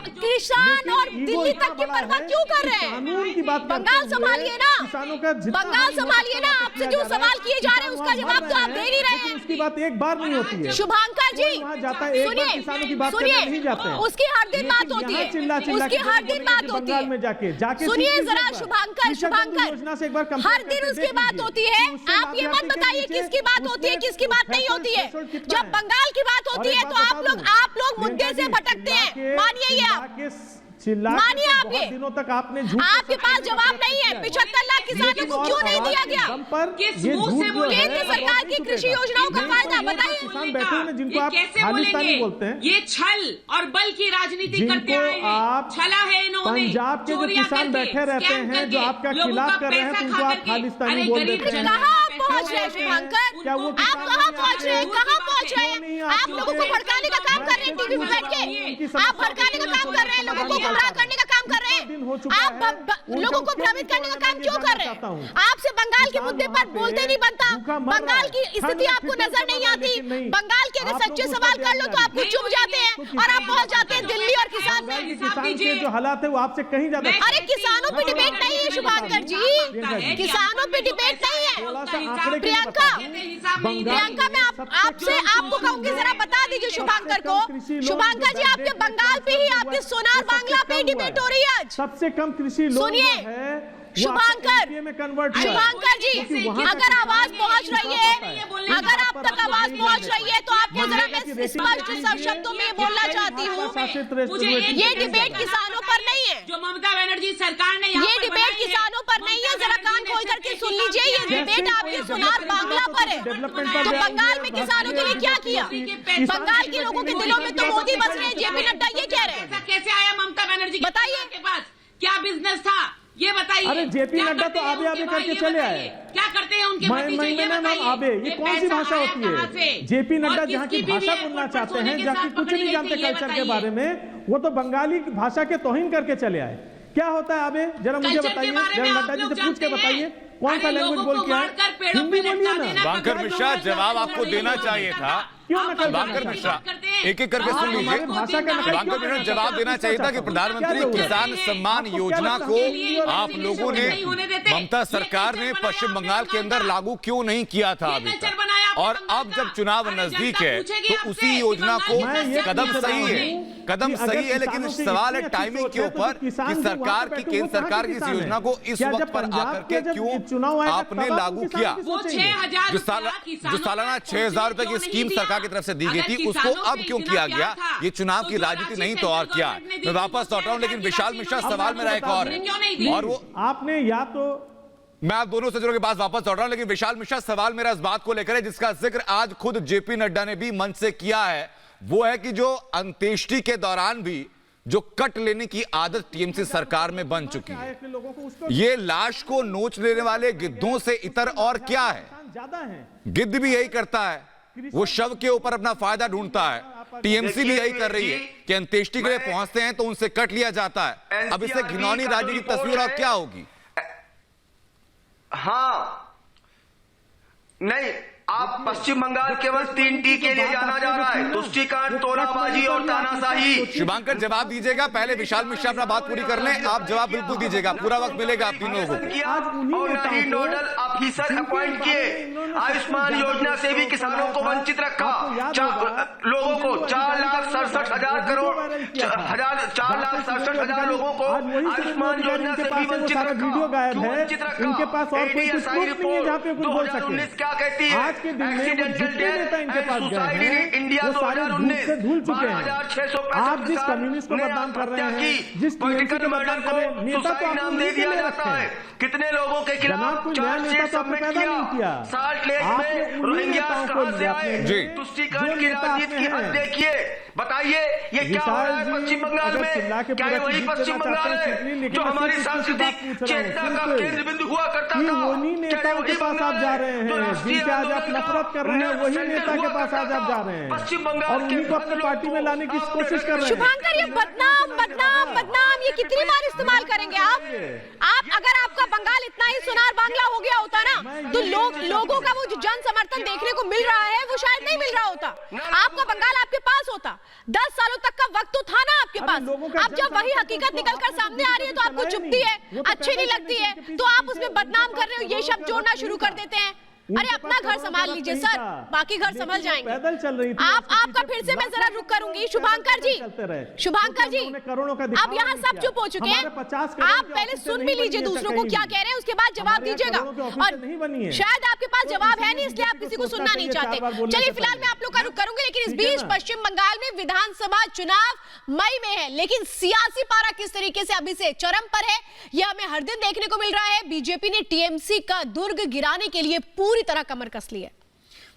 किसान और दिल्ली तक की परवाह क्यों कर रहे हैं? कानून की बात, बंगाल संभालिए ना, किसानों का बंगाल संभालिए ना। आपसे जो सवाल किए जा रहे हैं उसका जवाब तो आप दे नहीं रहे हैं। उसकी बात एक बार नहीं होती है। शुभंकर जी सुनिए, उसकी हर दिन बात होती है, उसकी हर दिन बात होती है। में जाके सुनिए जरा शुभंकर, हर दिन उसकी बात होती है। आप ये मत बताइए किसकी बात होती है किसकी बात नहीं होती है। जब बंगाल की बात होती है तो आप लोग मुद्दे से भटकते हैं, मानिए ये आप। मानिए आप ये, दिनों तक आपने झूठ आपके पास जवाब नहीं है। 75 लाख किसानों को क्यों नहीं दिया गया? केंद्र सरकार की कृषि योजनाओं का फायदा बताइए। किसान बैठे हैं जिनको आप कैसे खालिस्तानी बोलते हैं, ये छल और बल की राजनीति करते आए हैं। छला है इन्होंने, पंजाब के जो किसान बैठे रहते हैं जो आपका खिलाफ कर रहे हैं, उनको आप खालिस्तानी बोल देते हैं। कहाँ आप पहुँच रहे हैं शुभांकर? आप कहाँ पहुँच रहे हैं? कहाँ पहुँच रहे हैं? आप लोगों को भड़काने का काम कर रहे हैं टीवी में बैठ के। आप भड़काने का काम कर रहे हैं, लोगों को गुमराह करने का काम कर रहे हैं, आप लोगों को भ्रमित करने का काम क्यों कर रहे हैं? आपसे बंगाल के मुद्दे पर बोलते नहीं बनता। बंगाल की स्थिति आपको नजर नहीं आती। बंगाल के अगर सच्चे सवाल कर लो तो आपको चुप जाते हैं और आप पहुंच जाते हैं दिल्ली और किसान में। किसान के जो हालात है वो आपसे कहीं ज्यादा। अरे किसानों पे डिबेट नहीं है शुभांकर जी, किसानों पे डिबेट नहीं है। प्रियंका मैं आपको कहूंगी, जरा बता दीजिए शुभांकर को। शुभांकर जी, आपके बंगाल पे ही, आपके सोनार बांग्ला पे डिबेट हो रही है आज। सबसे कम कृषि लोन सुनिए शुभांकर जी, अगर आवाज पहुंच रही है, अगर आप तक आवाज पहुंच रही है तो आपको जरा मैं स्पष्ट शब्दों में बोलना चाहती हूँ, ये डिबेट किसानों पर नहीं है। जो ममता बनर्जी सरकार ने ये डिबेट किसानों पर नहीं है, जरा कान खोल करके सुन लीजिए। ये डिबेट आपके सोनार बांग्ला पर है। तो बंगाल में किसानों के लिए क्या किया? बंगाल के लोगों के दिलों में तो मोदी बस रहे हैं, जेपी नड्डा ये कह रहे हैं। कैसे आया ममता बनर्जी बताइए के पास? क्या बिजनेस था ये बताइए। अरे जेपी नड्डा तो आबे आबे करके चले आए। क्या करते हैं उनके भतीजे ये बताइए। आबे ये कौन सी भाषा होती है? जेपी नड्डा जहाँ की भाषा बोलना चाहते हैं, जहाँ की कुछ नहीं जानते कल्चर के बारे में, वो तो बंगाली भाषा के तौहीन करके चले आए। क्या होता है आबे? जरा मुझे बताइए, जरा नड्डा जी से पूछ के बताइए कौन सा लैंग्वेज बोल के आए? हिंदी बोलिए ना। बांकर मिश्रा, जवाब आपको देना चाहिए था। बांकर मिश्रा, एक एक करके सुन लीजिए। बांकर मिश्रा, जवाब देना चाहिए था कि प्रधानमंत्री किसान सम्मान योजना को आप लोगों ने, ममता सरकार ने पश्चिम बंगाल के अंदर लागू क्यों नहीं किया था अभी तक? और अब जब चुनाव नजदीक है तो उसी योजना को, कदम सही है, लेकिन सवाल है टाइमिंग के ऊपर कि सरकार की, केंद्र सरकार की इस योजना को इस वक्त पर आकर के क्यों आपने लागू किया? जो सालाना 6,000 रुपए की स्कीम सरकार की तरफ से दी गई थी, उसको अब क्यों किया गया? ये चुनाव की राजनीति नहीं तो और क्या? मैं वापस लौट रहा हूं, लेकिन विशाल मिश्रा, सवाल मेरा एक और है, और वो आपने या तो, मैं आप दोनों सज्जनों के पास वापस लौट रहा हूं, लेकिन विशाल मिश्रा, सवाल मेरा इस बात को लेकर है जिसका जिक्र आज खुद जेपी नड्डा ने भी मंच से किया है। वो है कि जो अंत्येष्टि के दौरान भी जो कट लेने की आदत टीएमसी सरकार में बन चुकी है, ये लाश को नोच लेने वाले गिद्धों से इतर और क्या है? गिद्ध भी यही करता है, वो शव के ऊपर अपना फायदा ढूंढता है। टीएमसी भी यही कर रही है कि अंत्येष्टि के लिए पहुंचते हैं तो उनसे कट लिया जाता है। अब इससे घिनौनी राजनीतिक तस्वीर और क्या होगी? हाँ, नहीं, आप पश्चिम बंगाल केवल 3 टी के लिए जाना जा रहा है, तुष्टिकरण, तोलाबाजी और तानाशाही। शुभांकर, जवाब दीजिएगा, पहले विशाल मिश्रा अपना बात पूरी कर लें। आप जवाब बिल्कुल दीजिएगा, पूरा वक्त मिलेगा आप तीनों लोगों को। और नहीं नोडल ऑफिसर अपॉइंट किए, आयुष्मान योजना से भी किसानों को वंचित रखा। लोगों को 4,67,000 करोड़, 4,67,000 लोगों को आयुष्मान योजना से भी वंचित रखा। इनके पास और कोई रिपोर्ट नहीं है जहाँ पे कुछ बोल सके। क्या कहती है? आज के दिन में वो जितने नेता इनके पास गए हैं वो सारे धूल से धुल चुके हैं। आप जिस कम्युनिस्ट को बदनाम कर रहे हैं, जिस टीएमसी को बदनाम कर रहे हैं, नेता तो आपको नहीं दे रखा है। कितने लोगों के खिलाफ चार्जशीट सबमिट किया? साल्ट लेक में रोहिंग्या कहां से आए? तुष्टिकरण की राजनीति की हद देखिए, बताइए ये क्या हो रहा है पश्चिम बंगाल में? क्या ये वही पश्चिम बंगाल है जो हमारी सांस्कृतिक चेतना का केंद्र बिंदु हुआ करता था? उन्हीं नेताओं के पास आप जा रहे हैं जिनसे आज आप नफरत कर रहे हैं, वही नेता के पास आज आप जा रहे हैं पश्चिम बंगाल और उन्हीं को अपने पार्टी में लाने की कोशिश कर रहे हैं। शुभांकर, ये बदनाम बदनाम बदनाम ये कितनी बार इस्तेमाल करेंगे आप? अगर आपका बंगाल इतना ही सुनार बांग्ला हो गया होता ना तो लोगों का वो जो जन समर्थन देखने को मिल रहा है वो शायद नहीं मिल रहा होता। आपका बंगाल आपके पास होता, 10 सालों तक का वक्त तो था ना आपके पास। अब जब वही हकीकत निकलकर सामने आ रही है तो आपको चुभती है, अच्छी नहीं लगती है, तो आप उसमें बदनाम कर रहे हो, ये शब्द जोड़ना शुरू कर देते हैं। अरे अपना घर संभाल लीजिए सर, बाकी घर संभल जाएंगे। पैदल चल रही थी। आपका फिर से मैं जरा रुक करूंगी। शुभांकर जी, शुभांकर जी, अब यहाँ सब चुप हो चुके हैं। आप पहले सुन भी लीजिए दूसरों को क्या कह रहे हैं, उसके बाद जवाब दीजिएगा। और शायद आपके पास जवाब है नहीं, इसलिए आप किसी को सुनना नहीं चाहते। चलिए फिलहाल मैं आप लोग का रुक करूंगी, लेकिन इस बीच पश्चिम बंगाल में विधानसभा चुनाव मई में है, लेकिन सियासी पारा किस तरीके से अभी से चरम पर है, यह हमें हर दिन देखने को मिल रहा है। बीजेपी ने टीएमसी का दुर्ग गिराने के लिए पूरी तरह कमर कस ली है।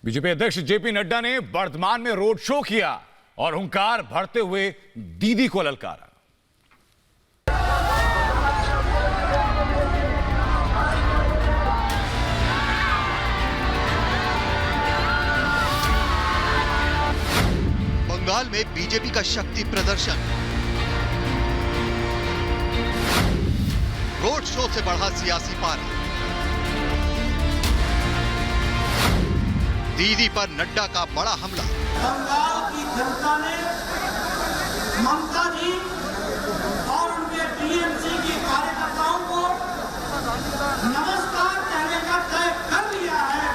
बीजेपी अध्यक्ष जेपी नड्डा ने वर्धमान में रोड शो किया और हुंकार भरते हुए दीदी को ललकारा। बंगाल में बीजेपी का शक्ति प्रदर्शन, रोड शो से बढ़ा सियासी पारा, दीदी पर नड्डा का बड़ा हमला। बंगाल की जनता ने ममता जी और उनके टीएमसी के कार्यकर्ताओं को नमस्कार कहने का तय कर लिया है।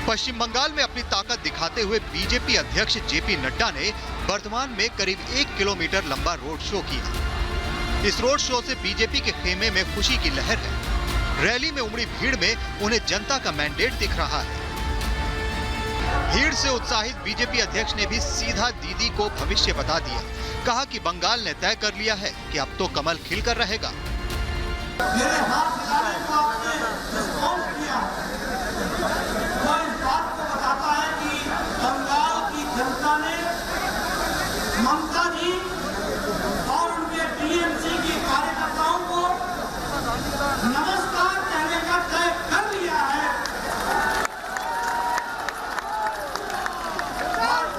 पश्चिम बंगाल में अपनी ताकत दिखाते हुए बीजेपी अध्यक्ष जेपी नड्डा ने वर्धमान में करीब 1 किलोमीटर लंबा रोड शो किया। इस रोड शो से बीजेपी के खेमे में खुशी की लहर है। रैली में उमड़ी भीड़ में उन्हें जनता का मैंडेट दिख रहा है। भीड़ से उत्साहित बीजेपी अध्यक्ष ने भी सीधा दीदी को भविष्य बता दिया। कहा कि बंगाल ने तय कर लिया है कि अब तो कमल खिलकर रहेगा। मेरे हाथ मिलाने को आपने रिस्पॉन्स किया, वो इस बात को बताता है कि बंगाल की जनता ने ममता जी और उनके टीएमसी के कार्यकर्ताओं को नमस्कार कहने का तय कर लिया है।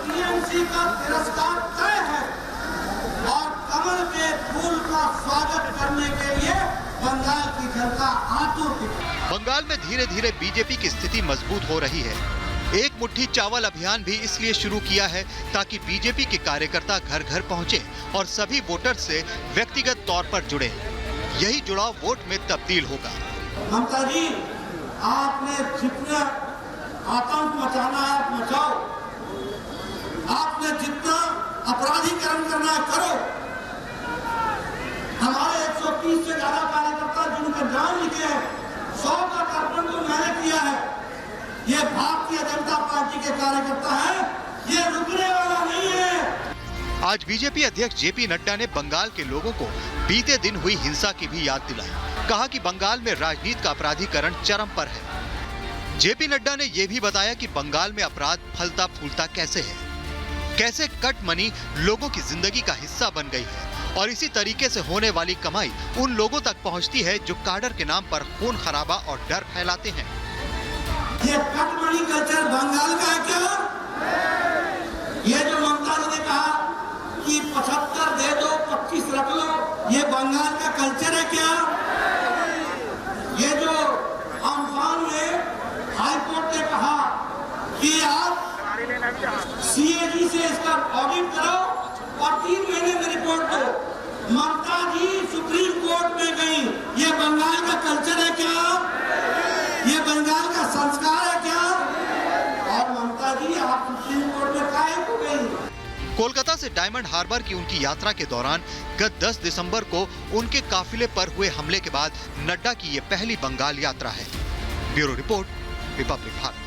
टीएमसी का तिरस्कार तय है और कमल के फूल का स्वागत करने के लिए बंगाल की जनता आतुर है। बंगाल में धीरे धीरे बीजेपी की स्थिति मजबूत हो रही है। एक मुट्ठी चावल अभियान भी इसलिए शुरू किया है ताकि बीजेपी के कार्यकर्ता घर घर पहुंचे और सभी वोटर से व्यक्तिगत तौर पर जुड़े। यही जुड़ाव वोट में तब्दील होगा। ममता जी, आपने जितना आतंक मचाना है आप मचाओ, आपने जितना अपराधीकरण करना है करो। हमारे 130 से ज्यादा कार्यकर्ता जिनके नाम लिखे हैं, 100 का कर्तव्य तो मैंने किया है। ये भारतीय जनता पार्टी के कार्यकर्ता है, ये रुकने वाला नहीं है। आज बीजेपी अध्यक्ष जेपी नड्डा ने बंगाल के लोगों को बीते दिन हुई हिंसा की भी याद दिलाई। कहा कि बंगाल में राजनीति का अपराधीकरण चरम पर है। जेपी नड्डा ने यह भी बताया कि बंगाल में अपराध फलता फूलता कैसे है, कैसे कट मनी लोगों की जिंदगी का हिस्सा बन गई है और इसी तरीके से होने वाली कमाई उन लोगों तक पहुंचती है जो काडर के नाम पर खून खराबा और डर फैलाते हैं। ये कट मनी कल्चर बंगाल का है क्या? ये जो ममता जी ने कहा कि 75 दे दो 25 रख लो, ये बंगाल का कल्चर है क्या? ये जो अम्फान में हाईकोर्ट ने कहा कि आप सीएजी से इसका ऑडिट करो और 3 महीने में रिपोर्ट दो, ममता जी सुप्रीम कोर्ट में गई। ये बंगाल का कल्चर है क्या? ये बंगाल का संस्कार है क्या? और ममता जी आप सुप्रीम कोर्ट में काहे को गई? कोलकाता से डायमंड हार्बर की उनकी यात्रा के दौरान गत 10 दिसंबर को उनके काफिले पर हुए हमले के बाद नड्डा की ये पहली बंगाल यात्रा है। Bureau report, Republic Bharat.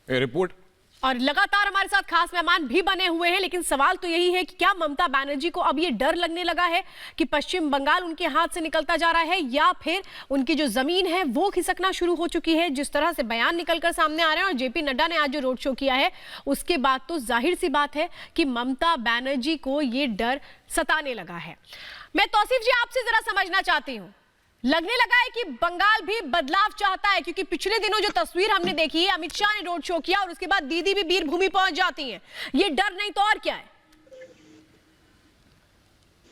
Report. और लगातार हमारे साथ खास मेहमान भी बने हुए हैं, लेकिन सवाल तो यही है कि क्या ममता बनर्जी को अब ये डर लगने लगा है कि पश्चिम बंगाल उनके हाथ से निकलता जा रहा है, या फिर उनकी जो जमीन है वो खिसकना शुरू हो चुकी है? जिस तरह से बयान निकलकर सामने आ रहे हैं और जेपी नड्डा ने आज जो रोड शो किया है, उसके बाद तो जाहिर सी बात है कि ममता बनर्जी को ये डर सताने लगा है। मैं तौसीफ जी आपसे जरा समझना चाहती हूँ, लगने लगा है कि बंगाल भी बदलाव चाहता है, क्योंकि पिछले दिनों जो तस्वीर हमने देखी है, अमित शाह ने रोड शो किया और उसके बाद दीदी भी वीर भूमि पहुंच जाती हैं। ये डर नहीं तो और क्या है?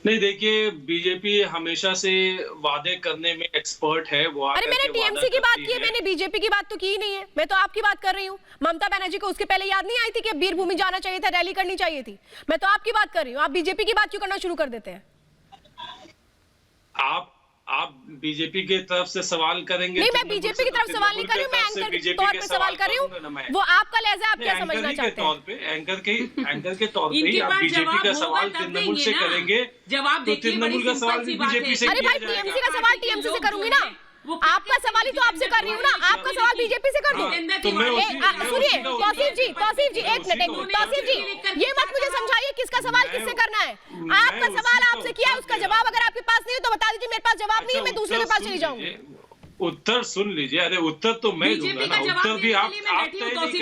नहीं, देखिए बीजेपी हमेशा से वादे करने में एक्सपर्ट है। वो अरे मैंने टीएमसी की बात की है, मैंने बीजेपी की बात तो की ही नहीं है। मैं तो आपकी बात कर रही हूँ। ममता बनर्जी को उसके पहले याद नहीं आई थी कि वीर भूमि जाना चाहिए था, रैली करनी चाहिए थी? मैं तो आपकी बात कर रही हूँ, आप बीजेपी की बात क्यों करना शुरू कर देते हैं? आप बीजेपी की तरफ से सवाल करेंगे। नहीं, मैं बीजेपी की तरफ सवाल नहीं कर रही हूँ, मैं एंकर के तौर पे सवाल कर रही हूँ। वो आपका लहजा आप क्या समझना चाहते हैं? एंकर के तौर पे आप बीजेपी का सवाल तृणमूल से करेंगे, जवाब तो तृणमूल का सवाल भी बीजेपी से अरे भाई, टीएमसी का सवाल टीएमसी से करूंगी ना, आपका सवाल ही तो आपसे कर रही हूँ ना, आपका सवाल बीजेपी से कर दूं। सुनिए तौसीफ जी, एक मिनट, तौसीफ जी ये मत मुझे समझाइए किसका सवाल किससे करना है। आपका सवाल आपसे किया है, उसका जवाब अगर आपके पास नहीं है तो बता दीजिए मेरे पास जवाब नहीं है, मैं दूसरे के पास चली जाऊंगी। उत्तर सुन लीजिए। अरे उत्तर तो मैं दूंगा ना, उत्तर भी आप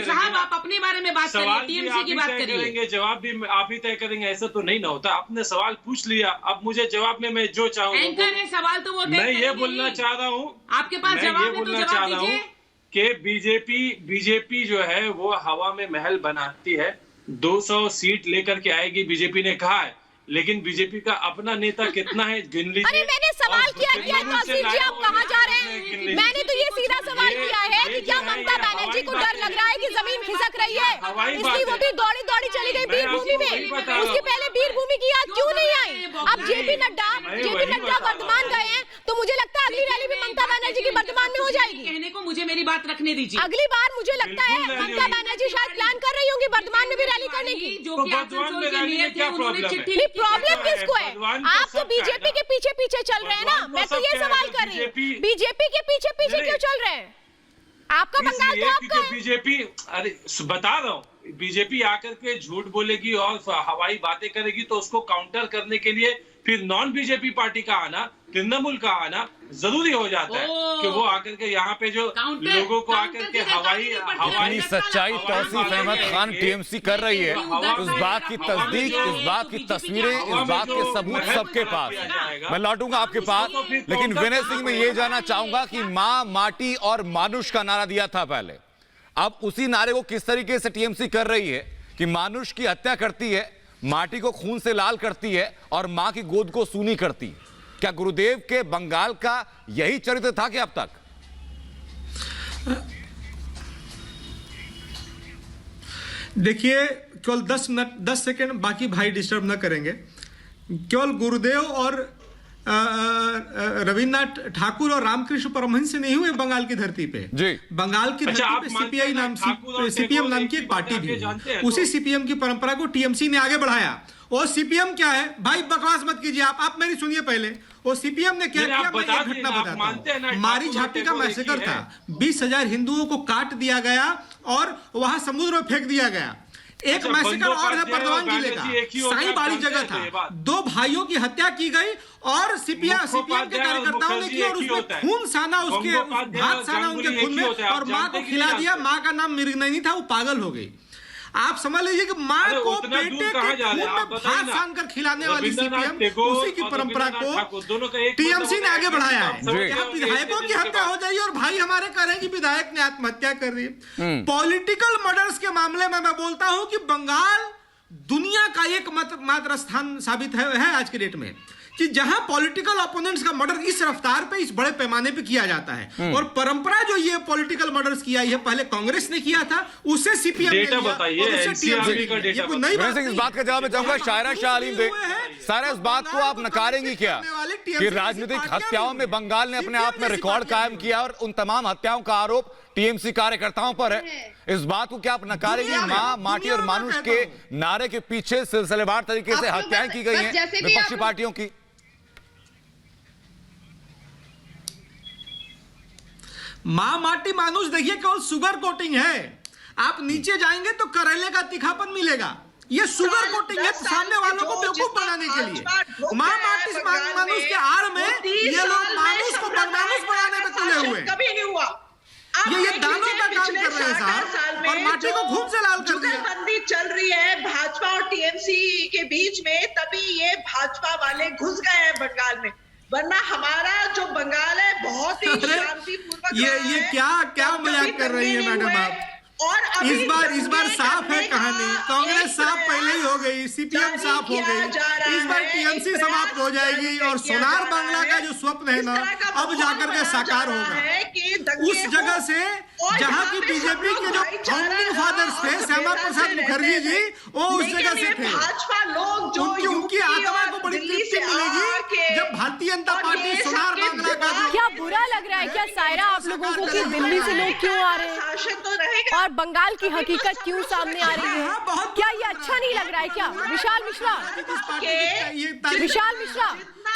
साहब आप अपने बारे में बात करिए, टीएमसी की बात करिए, जवाब भी आप ही तय करेंगे, ऐसा तो नहीं ना होता। आपने सवाल पूछ लिया, अब मुझे जवाब में मैं जो चाहूँ एंकर है, सवाल तो वो मैं ये बोलना चाह रहा हूँ, आपके पास जवाब है तो जवाब दीजिए कि बीजेपी जो है वो हवा में महल बनाती है, 200 सीट लेकर के आएगी बीजेपी ने कहा है, लेकिन बीजेपी का अपना नेता कितना है गिन लीजिए। अरे मैंने सवाल किया तौसीफ जी, आप कहाँ जा रहे हैं? मैंने तो ये सीधा सवाल किया है कि क्या ममता बनर्जी को डर लग रहा है कि जमीन खिसक रही है, इसलिए वो भी दौड़ी दौड़ी चली गई वीरभूमि में, उसकी पहले वीरभूमि की याद क्यों नहीं आई? अब जेपी नड्डा वर्धमान गए हैं तो मुझे लगता है अगली रैली भी ममता बनर्जी की वर्धमान में हो जाएगी। कहने को मुझे मेरी बात रखने दीजिए। अगली बार मुझे लगता है ममता बनर्जी शायद प्लान कर रही होंगी वर्धमान में भी रैली करने की। जो कि आसनसोल के मेयर थे उन्होंने चिट्ठी, प्रॉब्लम किसको है? आप तो बीजेपी के पीछे पीछे चल रहे हैं ना, मैं तो ये सवाल कर रही हूँ, बीजेपी के पीछे पीछे क्यों चल रहे हैं? आपका बंगाल तो आपका है। बीजेपी, अरे बता रहा हूँ, बीजेपी आकर के झूठ बोलेगी और हवाई बातें करेगी तो उसको काउंटर करने के लिए फिर नॉन बीजेपी पार्टी का आना, तृणमूल का आना जरूरी हो जाता है कि वो आकर के यहाँ पे जो लोगों को आकर के हवाई सच्चाई तौसीफ अहमद खान टीएमसी कर रही है, उस बात की तस्दीक, इस बात की तस्वीरें, इस बात के सबूत सबके पास। मैं लौटूंगा आपके पास, लेकिन विनय सिंह में ये जानना चाहूंगा कि माँ, माटी और मानुष का नारा दिया था पहले, अब उसी नारे को किस तरीके से टीएमसी कर रही है कि मानुष की हत्या करती है, माटी को खून से लाल करती है और मां की गोद को सूनी करती है। क्या गुरुदेव के बंगाल का यही चरित्र था कि अब तक? देखिए, केवल 10 सेकंड बाकी भाई डिस्टर्ब न करेंगे। केवल गुरुदेव और रविन्द्रनाथ ठाकुर और रामकृष्ण परमहंस से नहीं हुए बंगाल की धरती पे जी। बंगाल की धरती पे सीपीएम नाम की एक पार्टी भी है, उसी सीपीएम की परंपरा को टीएमसी ने आगे बढ़ाया। और सीपीएम क्या है भाई, बकवास मत कीजिए, आप मेरी सुनिए पहले। और सीपीएम ने क्या किया, मैं एक घटना बताता हूं। मारी झापी का मैसेकर था, 20,000 हिंदुओं को काट दिया गया और वहां समुद्र में फेंक दिया गया। एक मैसेकर और है बर्दवान जिले का, साई बाड़ी जगह था, 2 भाइयों की हत्या की गई और सीपीएम के कार्यकर्ताओं ने की और उसमें खून साना, उसके भात साना उनके खून में और मां को खिला दिया। मां का नाम मृगनयनी था, वो पागल हो गई। आप समझ लीजिए कि मां को बेटे के खून में भात सान कर खिलाने वाली सीपीएम, उसी की परंपरा को टीएमसी ने आगे बढ़ाया है। यहाँ विधायकों की हत्या हो जाएगी और भाई हमारे कह रहे हैं कि विधायक ने आत्महत्या कर रही है। पॉलिटिकल मर्डर्स के मामले में मैं बोलता हूं कि बंगाल दुनिया का एकमात्र स्थान साबित है आज के डेट में कि जहां पॉलिटिकल ओपोनेंट्स का मर्डर इस रफ्तार पे, इस बड़े पैमाने पे किया जाता है। और परंपरा जो ये पॉलिटिकल मर्डर्स किया है, पहले कांग्रेस ने किया था, उससे सीपीएम ने किया और उससे टीएमसी का डेटा। इस बात का जवाब मैं चाहूंगा शायरा शाह अलीम दे। सारा इस बात को आप नकारेंगी क्या कि राजनीतिक हत्याओं में बंगाल ने अपने आप में रिकॉर्ड कायम किया और उन तमाम हत्याओं का आरोप टीएमसी कार्यकर्ताओं पर है? इस बात को क्या आप नकारेंगे? मां, माटी और मानुष के नारे के पीछे सिलसिलेवार तरीके से हत्याएं की गई हैं विपक्षी पार्टियों की। मां, माटी, मानुष देखिए केवल शुगर कोटिंग है। आप नीचे जाएंगे तो करेले का तीखापन मिलेगा। ये शुगर कोटिंग है सामने वालों को बेवकूफ बनाने के लिए। मां, माटी, मानुष के आड़ में ये लोग मानुष को बदमानुष बनाने में तुले हुए। कभी नहीं हुआ। ये दानों का काम कर रहे हैं साहब और माटी को खून से लाल कर दिया। जुगलबंदी चल रही है भाजपा और टीएमसी के बीच में, तभी ये भाजपा वाले घुस गए हैं बंगाल में, वरना हमारा जो बंगाल है बहुत ही शांतिपूर्वक। ये क्या मजाक कर रही है मैडम आप? और इस बार साफ है कहानी। कांग्रेस साफ पहले ही हो गई, सीपीएम साफ हो गई, इस बार टीएमसी समाप्त हो जाएगी और सोनार बांग्ला का जो स्वप्न है ना, अब जाकर के साकार होगा। उस जगह से जहां की बीजेपी के जो फाउंडिंग फादर्स थे, श्यामा प्रसाद मुखर्जी जी, वो उस जगह से थे। भाजपा लोग जो उनकी आत्मा को बड़ी तृप्ति मिलेगी जब भारतीय जनता पार्टी सोनार बांग्ला सायरा आप लोगों को कि दिल्ली से लोग क्यों आ रहे हैं और बंगाल की हकीकत क्यों सामने आ रही है? क्या ये अच्छा नहीं लग रहा है क्या? विशाल मिश्रा,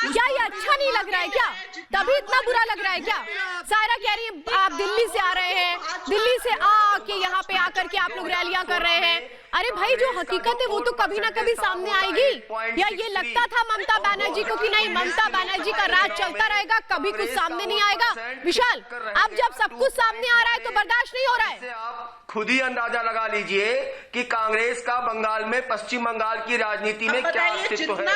क्या ये अच्छा नहीं लग रहा है क्या? तभी इतना बुरा लग रहा है क्या? सायरा कह रही है आप दिल्ली से आ रहे हैं, दिल्ली से आके यहाँ पे आकर के आप लोग रैलियां कर रहे हैं। अरे भाई, जो हकीकत है वो तो कभी ना कभी सामने आएगी। या ये लगता था ममता बनर्जी को कि नहीं, ममता बनर्जी का राज चलता रहेगा, कभी कुछ सामने नहीं आएगा? विशाल, अब जब सब कुछ सामने आ रहा है तो बर्दाश्त नहीं हो रहा है। आप खुद ही अंदाजा लगा लीजिए कि कांग्रेस का बंगाल में, पश्चिम बंगाल की राजनीति में क्या अस्तित्व है।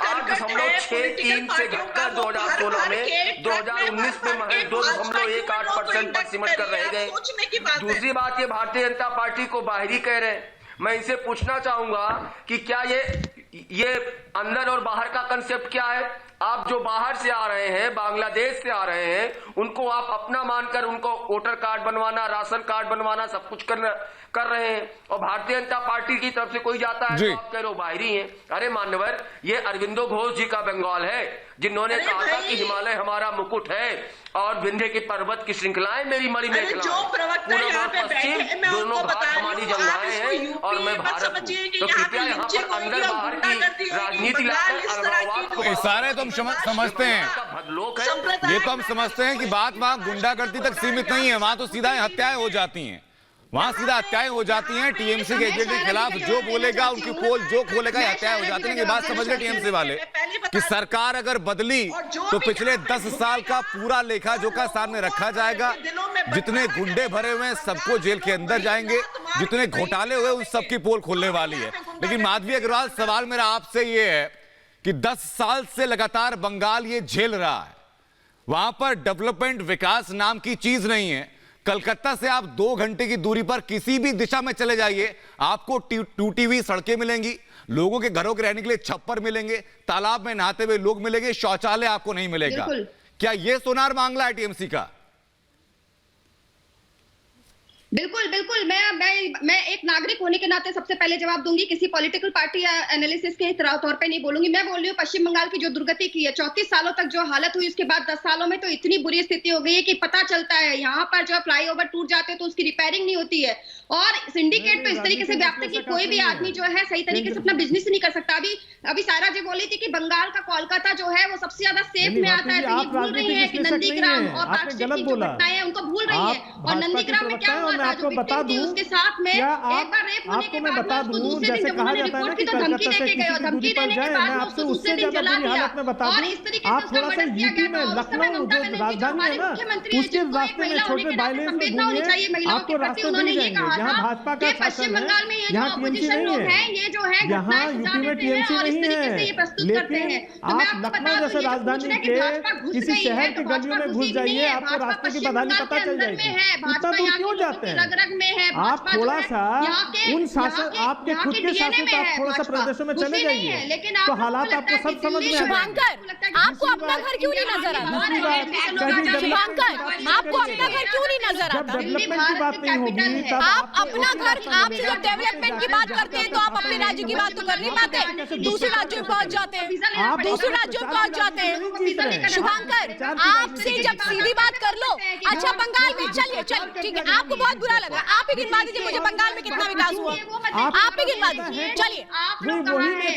8.63 से घटकर 2016 में 2019 में महज 2.18% पर सिमट कर रह गए। दूसरी बात, ये भारतीय जनता पार्टी को बाहरी कह रहे हैं। मैं इनसे पूछना चाहूंगा कि क्या ये अंदर और बाहर का कंसेप्ट क्या है? आप जो बाहर से आ रहे हैं, बांग्लादेश से आ रहे हैं, उनको आप अपना मानकर उनको वोटर कार्ड बनवाना, राशन कार्ड बनवाना, सब कुछ कर रहे हैं। और भारतीय जनता पार्टी की तरफ से कोई जाता है तो आप कह रहे हो बाहरी हैं। अरे मान्यवर, ये अरविंदो घोष जी का बंगाल है, जिन्होंने कहा था कि हिमालय हमारा मुकुट है और विंध्य की पर्वत की श्रृंखलाएं मेरी मणि मेखला, पूर्व और पश्चिम दोनों भाग हमारी जंगाएं हैं और मैं भारत हूं। तो कृपया यहाँ पर अंदर बाहर की राजनीति लाकर अलगाववाद को सारे तो हम समझते हैं, ये तो हम समझते हैं कि बात वहां गुंडागर्दी तक सीमित नहीं है, वहां तो सीधा हत्याएं हो जाती हैं, वहां सीधा हत्याएं हो जाती हैं। टीएमसी के एजेंट के खिलाफ जो बोलेगा, उनकी पोल जो खोलेगा, हत्याएं हो जाती हैं। ये बात समझ रहे टीएमसी वाले कि सरकार अगर बदली तो पिछले 10 साल का पूरा लेखा जोखा सामने रखा जाएगा। जितने गुंडे भरे हुए हैं सबको जेल के अंदर जाएंगे, जितने घोटाले हुए उन सबकी पोल खोलने वाली है। लेकिन माधवी अग्रवाल, सवाल मेरा आपसे ये है कि 10 साल से लगातार बंगाल ये झेल रहा है, वहां पर डेवलपमेंट, विकास नाम की चीज नहीं है। कलकत्ता से आप 2 घंटे की दूरी पर किसी भी दिशा में चले जाइए, आपको टूटी हुई सड़कें मिलेंगी, लोगों के घरों के रहने के लिए छप्पर मिलेंगे, तालाब में नहाते हुए लोग मिलेंगे, शौचालय आपको नहीं मिलेगा। क्या यह सोनार मांगला है टीएमसी का? बिल्कुल बिल्कुल, मैं एक नागरिक होने के नाते सबसे पहले जवाब दूंगी, किसी पॉलिटिकल पार्टी या एनालिसिस के तौर पे नहीं बोलूंगी। मैं बोल रही हूँ पश्चिम बंगाल की जो दुर्गति की है, 34 सालों तक जो हालत हुई, उसके बाद 10 सालों में तो इतनी बुरी स्थिति हो गई है कि पता चलता है यहाँ पर जो फ्लाईओवर टूट जाते हैं तो उसकी रिपेयरिंग नहीं होती है। और सिंडिकेट तो इस तरीके से व्याप्त है कि कोई भी आदमी जो है सही तरीके से अपना बिजनेस नहीं कर सकता। अभी सायरा जी बोली थी कि बंगाल का कोलकाता जो है वो सबसे ज्यादा सेफ में आता है, तो ये भूल रही है कि नंदीग्राम और प्लास्टिक की जो घटनाएं हैं उनको भूल रही है। और नंदीग्राम में क्या हुआ था, जो विक्टिम थी उसके साथ में एक बार रेप होने के बाद में उसको दूसरे दिन जब उन्होंने रिपोर्ट की तो धमकी देके गए, और धमकी देने के बाद में उसको दूसरे दिन जला दिया। और इस तरीके से उसका मर्डर किया गया था। उस समय ममता बनर्जी जो हमारे मुख्यमंत्री है, जिनको एक महिला होने के नाते संवेदना होनी चाहिए महिलाओं के प्रति, उन्होंने ये कहा था कि पश्चिम बंगाल में ये जो अपोजिशन लोग हैं, ये जो है घटनाएं सजा देते हैं और इस तरीके से ये प्रस्तुत करते हैं। तो मैं आपको बता दूं, ये पूछ रहे कि भाजपा घुस गई है, तो भाजपा घुसी नहीं है। भाजपा पश्चिम बंगाल के अंदर में है, भाजपा यहाँ के लोगों की रग-रग में है। भाजपा थोड़ा सा उन शासन, आपके खुद के शासन, आप थोड़ा सा प्रदेशों में चले जाइए तो हालात आपको सब समझ में शुभांकर, आपको अपना घर क्यों नहीं नजर आता? शुभांकर, आपको अपना घर क्यों नहीं नजर आता? डेवलपमेंट की बात नहीं होगी तब आप अपना घर, आप जब डेवलपमेंट की बात करते हैं तो आप अपने राज्य की बात तो कर नहीं पाते, दूसरे राज्यों में पहुंच जाते हैं, दूसरे राज्यों में पहुंच जाते हैं। शुभांकर, आपसे जब सीधी बात कर लो, अच्छा बंगाल में चलिए, चल ठीक है, आपको बहुत बुरा लग रहा है, आप ही गिनवा दीजिए मुझे बंगाल में कितना विकास हुआ, आप ही गिनवा दीजिए। चलिए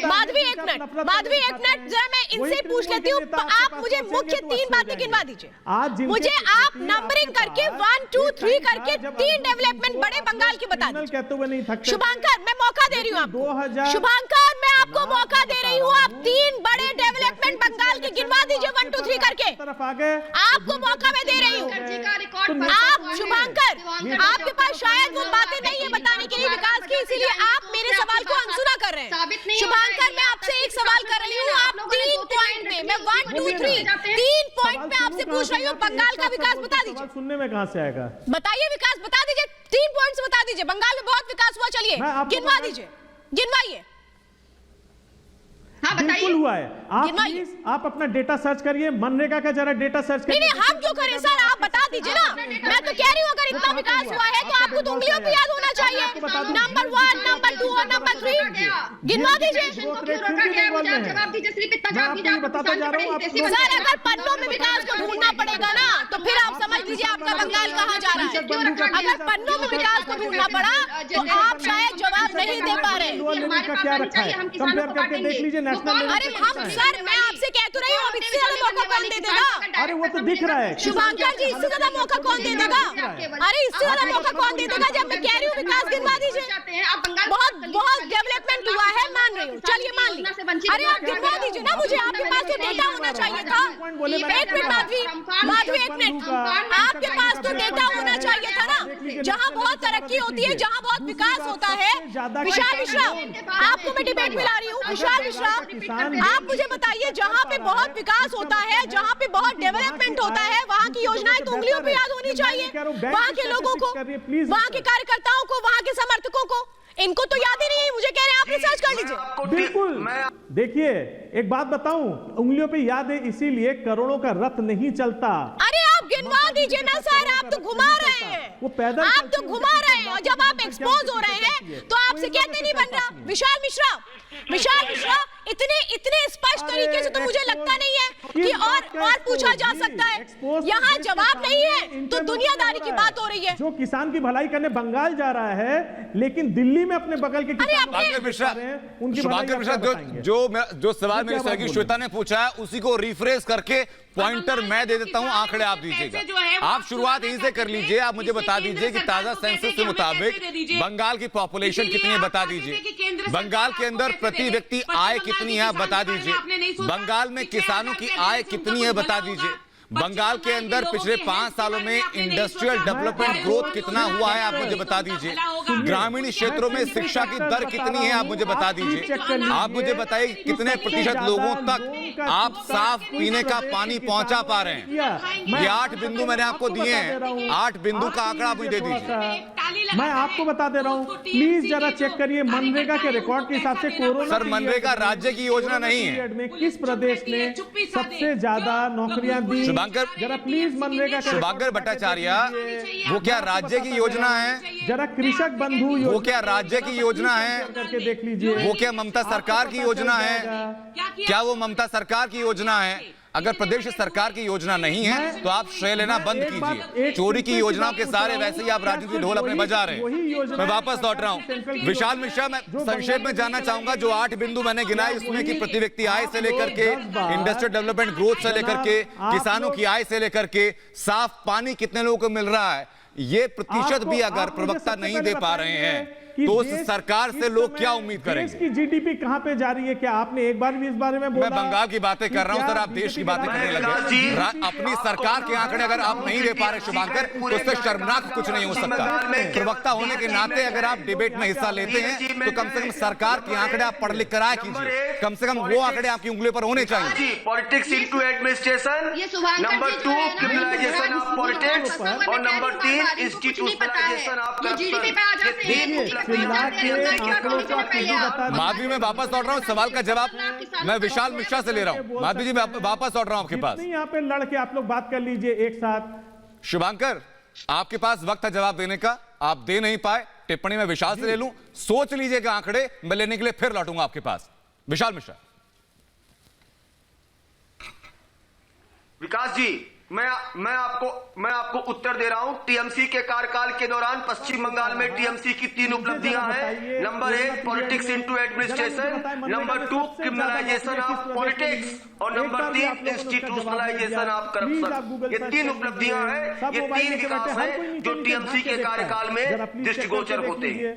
माधवी एक मिनट, जरा मैं इनसे पूछ लेती हूँ, आप मुझे मुख्य 3 बातें गिनवा दीजिए। मुझे आप नंबरिंग करके 1 2 3 करके 3 डेवलपमेंट बड़े बंगाल की बता दीजिए। शुभांकर, मैं मौका दे रही हूँ आपको। शुभांकर, मैं आपको मौका दे रही हूँ, आप 3 बड़े डेवलपमेंट बंगाल के गिनवा दीजिए 1 2 3 करके। आपको मौका मैं दे रही हूँ। आप शुभांकर, आपके पास शायद वो बातें नहीं है बताने के लिए विकास की, इसीलिए आप मेरे सवाल को अनसुना कर रहे हैं। शुभांकर, मैं आपसे एक सवाल कर रही हूँ, आप 3 पॉइंट में, मैं 1 2 3 3 पॉइंट में आपसे पूछ रही हूँ, बंगाल का विकास बता दीजिए। सुनने में कहां से आएगा? बताइए, विकास बता दीजिए, 3 पॉइंट से बता दीजिए। बंगाल में बहुत विकास हुआ, चलिए गिनवा दीजिए, गिनवाइए। बिल्कुल हुआ है। आप प्लीज आप अपना डेटा सर्च करिए, मनरेगा का जरा डेटा सर्च करिए। नहीं हम क्यों करें सर, आप बता दीजिए ना। मैं तो कह रही हूँ अगर इतना विकास हुआ है तो आपको तो उंगलियों पे याद होना चाहिए। नंबर 1, नंबर 2 और नंबर 3 गिनवा दीजिए। बताता जा रहा हूँ सर, अगर पन्नों में विकास को ढूंढना पड़ेगा ना तो फिर आप समझ लीजिए आपका बंगाल कहाँ जा रहा है। अगर पन्नों में विकास को ढूंढना पड़ा तो आप शायद जवाब नहीं दे पा रहे। क्या रखा है कंपेयर करके देख लीजिए नेशनल लेवल। अरे हम सर, मैं आपसे कह तो रही हूँ, अब इससे ज्यादा मौका कौन दे देगा? अरे वो तो दिख रहा है शुभांकर जी, इससे ज्यादा मौका कौन दे देगा? अरे इससे ज्यादा मौका कौन दे देगा? जब मैं कह रही हूँ विकास गिनवा दीजिए। बहुत डेवलपमेंट हुआ है, मान रही हूँ, चलिए मान ली। अरे आप गिनवा दीजिए ना मुझे, आपके पास तो डेटा होना चाहिए था। एक मिनट माधवी, एक मिनट, आपके पास तो डेटा होना चाहिए था ना। जहाँ बहुत तरक्की होती है, जहाँ बहुत विकास होता है। विशाल मिश्रा, आपको मैं डिबेट में ला रही हूँ। विशाल मिश्रा, आप मुझे बताइए, जहाँ पे बहुत विकास होता है, जहाँ पे बहुत डेवलपमेंट होता है, वहाँ की योजनाएं तो उंगलियों पे याद होनी चाहिए। वहाँ के लोगों को, वहाँ के कार्यकर्ताओं को, वहाँ के समर्थकों को, इनको तो याद ही नहीं है। मुझे कह रहे हैं आप रिसर्च कर लीजिए। बिल्कुल, देखिए एक बात बताऊं, उंगलियों पे याद है इसीलिए करोड़ों का रथ नहीं चलता। अरे आप गिनवा दीजिए ना सर, आप तो घुमा रहे हैं, वो पैदल आप तो घुमा रहे हैं। और जब आप एक्सपोज हो रहे हैं तो आपसे कहते नहीं बन रहा। विशाल मिश्रा, इतने स्पष्ट तरीके से तो मुझे लगता नहीं है कि और पूछा जा सकता है। यहाँ जवाब नहीं है तो दुनियादारी की बात हो रही है। जो किसान की भलाई करने बंगाल जा रहा है, लेकिन दिल्ली में अपने बगल के शुभांकर मिश्रा, जो सवाल मेरी सहयोगी श्वेता ने पूछा है उसी को रिफ्रेश करके पॉइंटर मैं दे देता हूं, आंकड़े आप दीजिएगा। आप शुरुआत यहीं से कर लीजिए। आप मुझे बता दीजिए कि ताजा सेंसस के मुताबिक बंगाल की पॉपुलेशन कितनी है, बता दीजिए। बंगाल के अंदर प्रति व्यक्ति आय कितनी है, बता दीजिए। बंगाल में किसानों की आय कितनी है, बता दीजिए। बंगाल के अंदर पिछले 5 सालों में इंडस्ट्रियल डेवलपमेंट ग्रोथ कितना हुआ है, आप मुझे बता दीजिए। ग्रामीण क्षेत्रों में शिक्षा की दर कितनी है, आप मुझे बता दीजिए। आप मुझे बताइए कितने प्रतिशत लोगों तक आप साफ पीने का पानी पहुंचा पा रहे हैं। ये 8 बिंदु मैंने आपको दिए हैं, 8 बिंदु का आंकड़ा आप मुझे दे दीजिए। मैं आपको बता दे रहा हूँ, प्लीज जरा चेक करिए मनरेगा के रिकॉर्ड के हिसाब से। कोरोना सर, मनरेगा राज्य की योजना नहीं है। में किस प्रदेश ने सबसे ज्यादा नौकरियां दी? जरा प्लीज मनरेगा, शुभांकर भट्टाचार्य, वो क्या राज्य की योजना है? जरा कृषक बंधु, वो क्या राज्य की योजना है? करके देख लीजिए। वो क्या ममता सरकार की योजना है? क्या वो ममता सरकार की योजना है? अगर प्रदेश सरकार की योजना नहीं है तो आप श्रेय लेना बंद कीजिए। चोरी की योजनाओं के सारे वैसे ही आप राजनीतिक ढोल अपने बजा रहे हैं। मैं वापस लौट रहा हूं। विशाल मिश्रा, मैं संक्षेप में जानना चाहूंगा, जो 8 बिंदु मैंने गिनाए उसमें की प्रति व्यक्ति आय से लेकर के, इंडस्ट्रियल डेवलपमेंट ग्रोथ से लेकर के, किसानों की आय से लेकर के, साफ पानी कितने लोगों को मिल रहा है, ये प्रतिशत भी अगर प्रवक्ता नहीं दे पा रहे हैं तो उस सरकार से लोग क्या उम्मीद करेंगे? इसकी जीडीपी कहां पे जा रही है? क्या आपने एक बार भी इस बारे में बोला? मैं बंगाल की बातें कर रहा हूं सर, आप देश की बातें करने लगे। अपनी सरकार के आंकड़े अगर आप नहीं दे पा रहे शुभांकर, तो उससे शर्मनाक कुछ नहीं हो सकता। प्रवक्ता होने के नाते अगर आप डिबेट में हिस्सा लेते हैं तो कम से कम सरकार के आंकड़े आप पढ़ लिख कर आया कीजिए। कम से कम वो आंकड़े आपकी उंगलियों पर होने चाहिए। Politics into administration, number 2 criminalization of politics, और number 3 institutionalization of corruption. Madhavi, मैं वापस लौट रहा हूँ, सवाल का जवाब मैं विशाल मिश्रा से ले रहा हूँ। माधवी जी, मैं वापस लौट रहा हूँ आपके पास। यहाँ पे लड़के आप लोग बात कर लीजिए एक साथ। शुभांकर, आपके पास वक्त है जवाब देने का, आप दे नहीं पाए, टिप्पणी में विशाल से ले लूं, सोच लीजिएगा आंकड़े, मैं लेने के लिए फिर लौटूंगा आपके पास। विशाल मिश्रा। विकास जी, मैं आपको उत्तर दे रहा हूं। टीएमसी के कार्यकाल के दौरान पश्चिम बंगाल में टीएमसी की 3 उपलब्धियां हैं। Number 1 politics into administration, number 2 criminalization of politics, और नंबर 3 इंस्टीट्यूशनलाइजेशन ऑफ करप्शन। ये 3 उपलब्धियां हैं, ये 3 विकास हैं जो टीएमसी के कार्यकाल में दृष्टिगोचर होते हैं।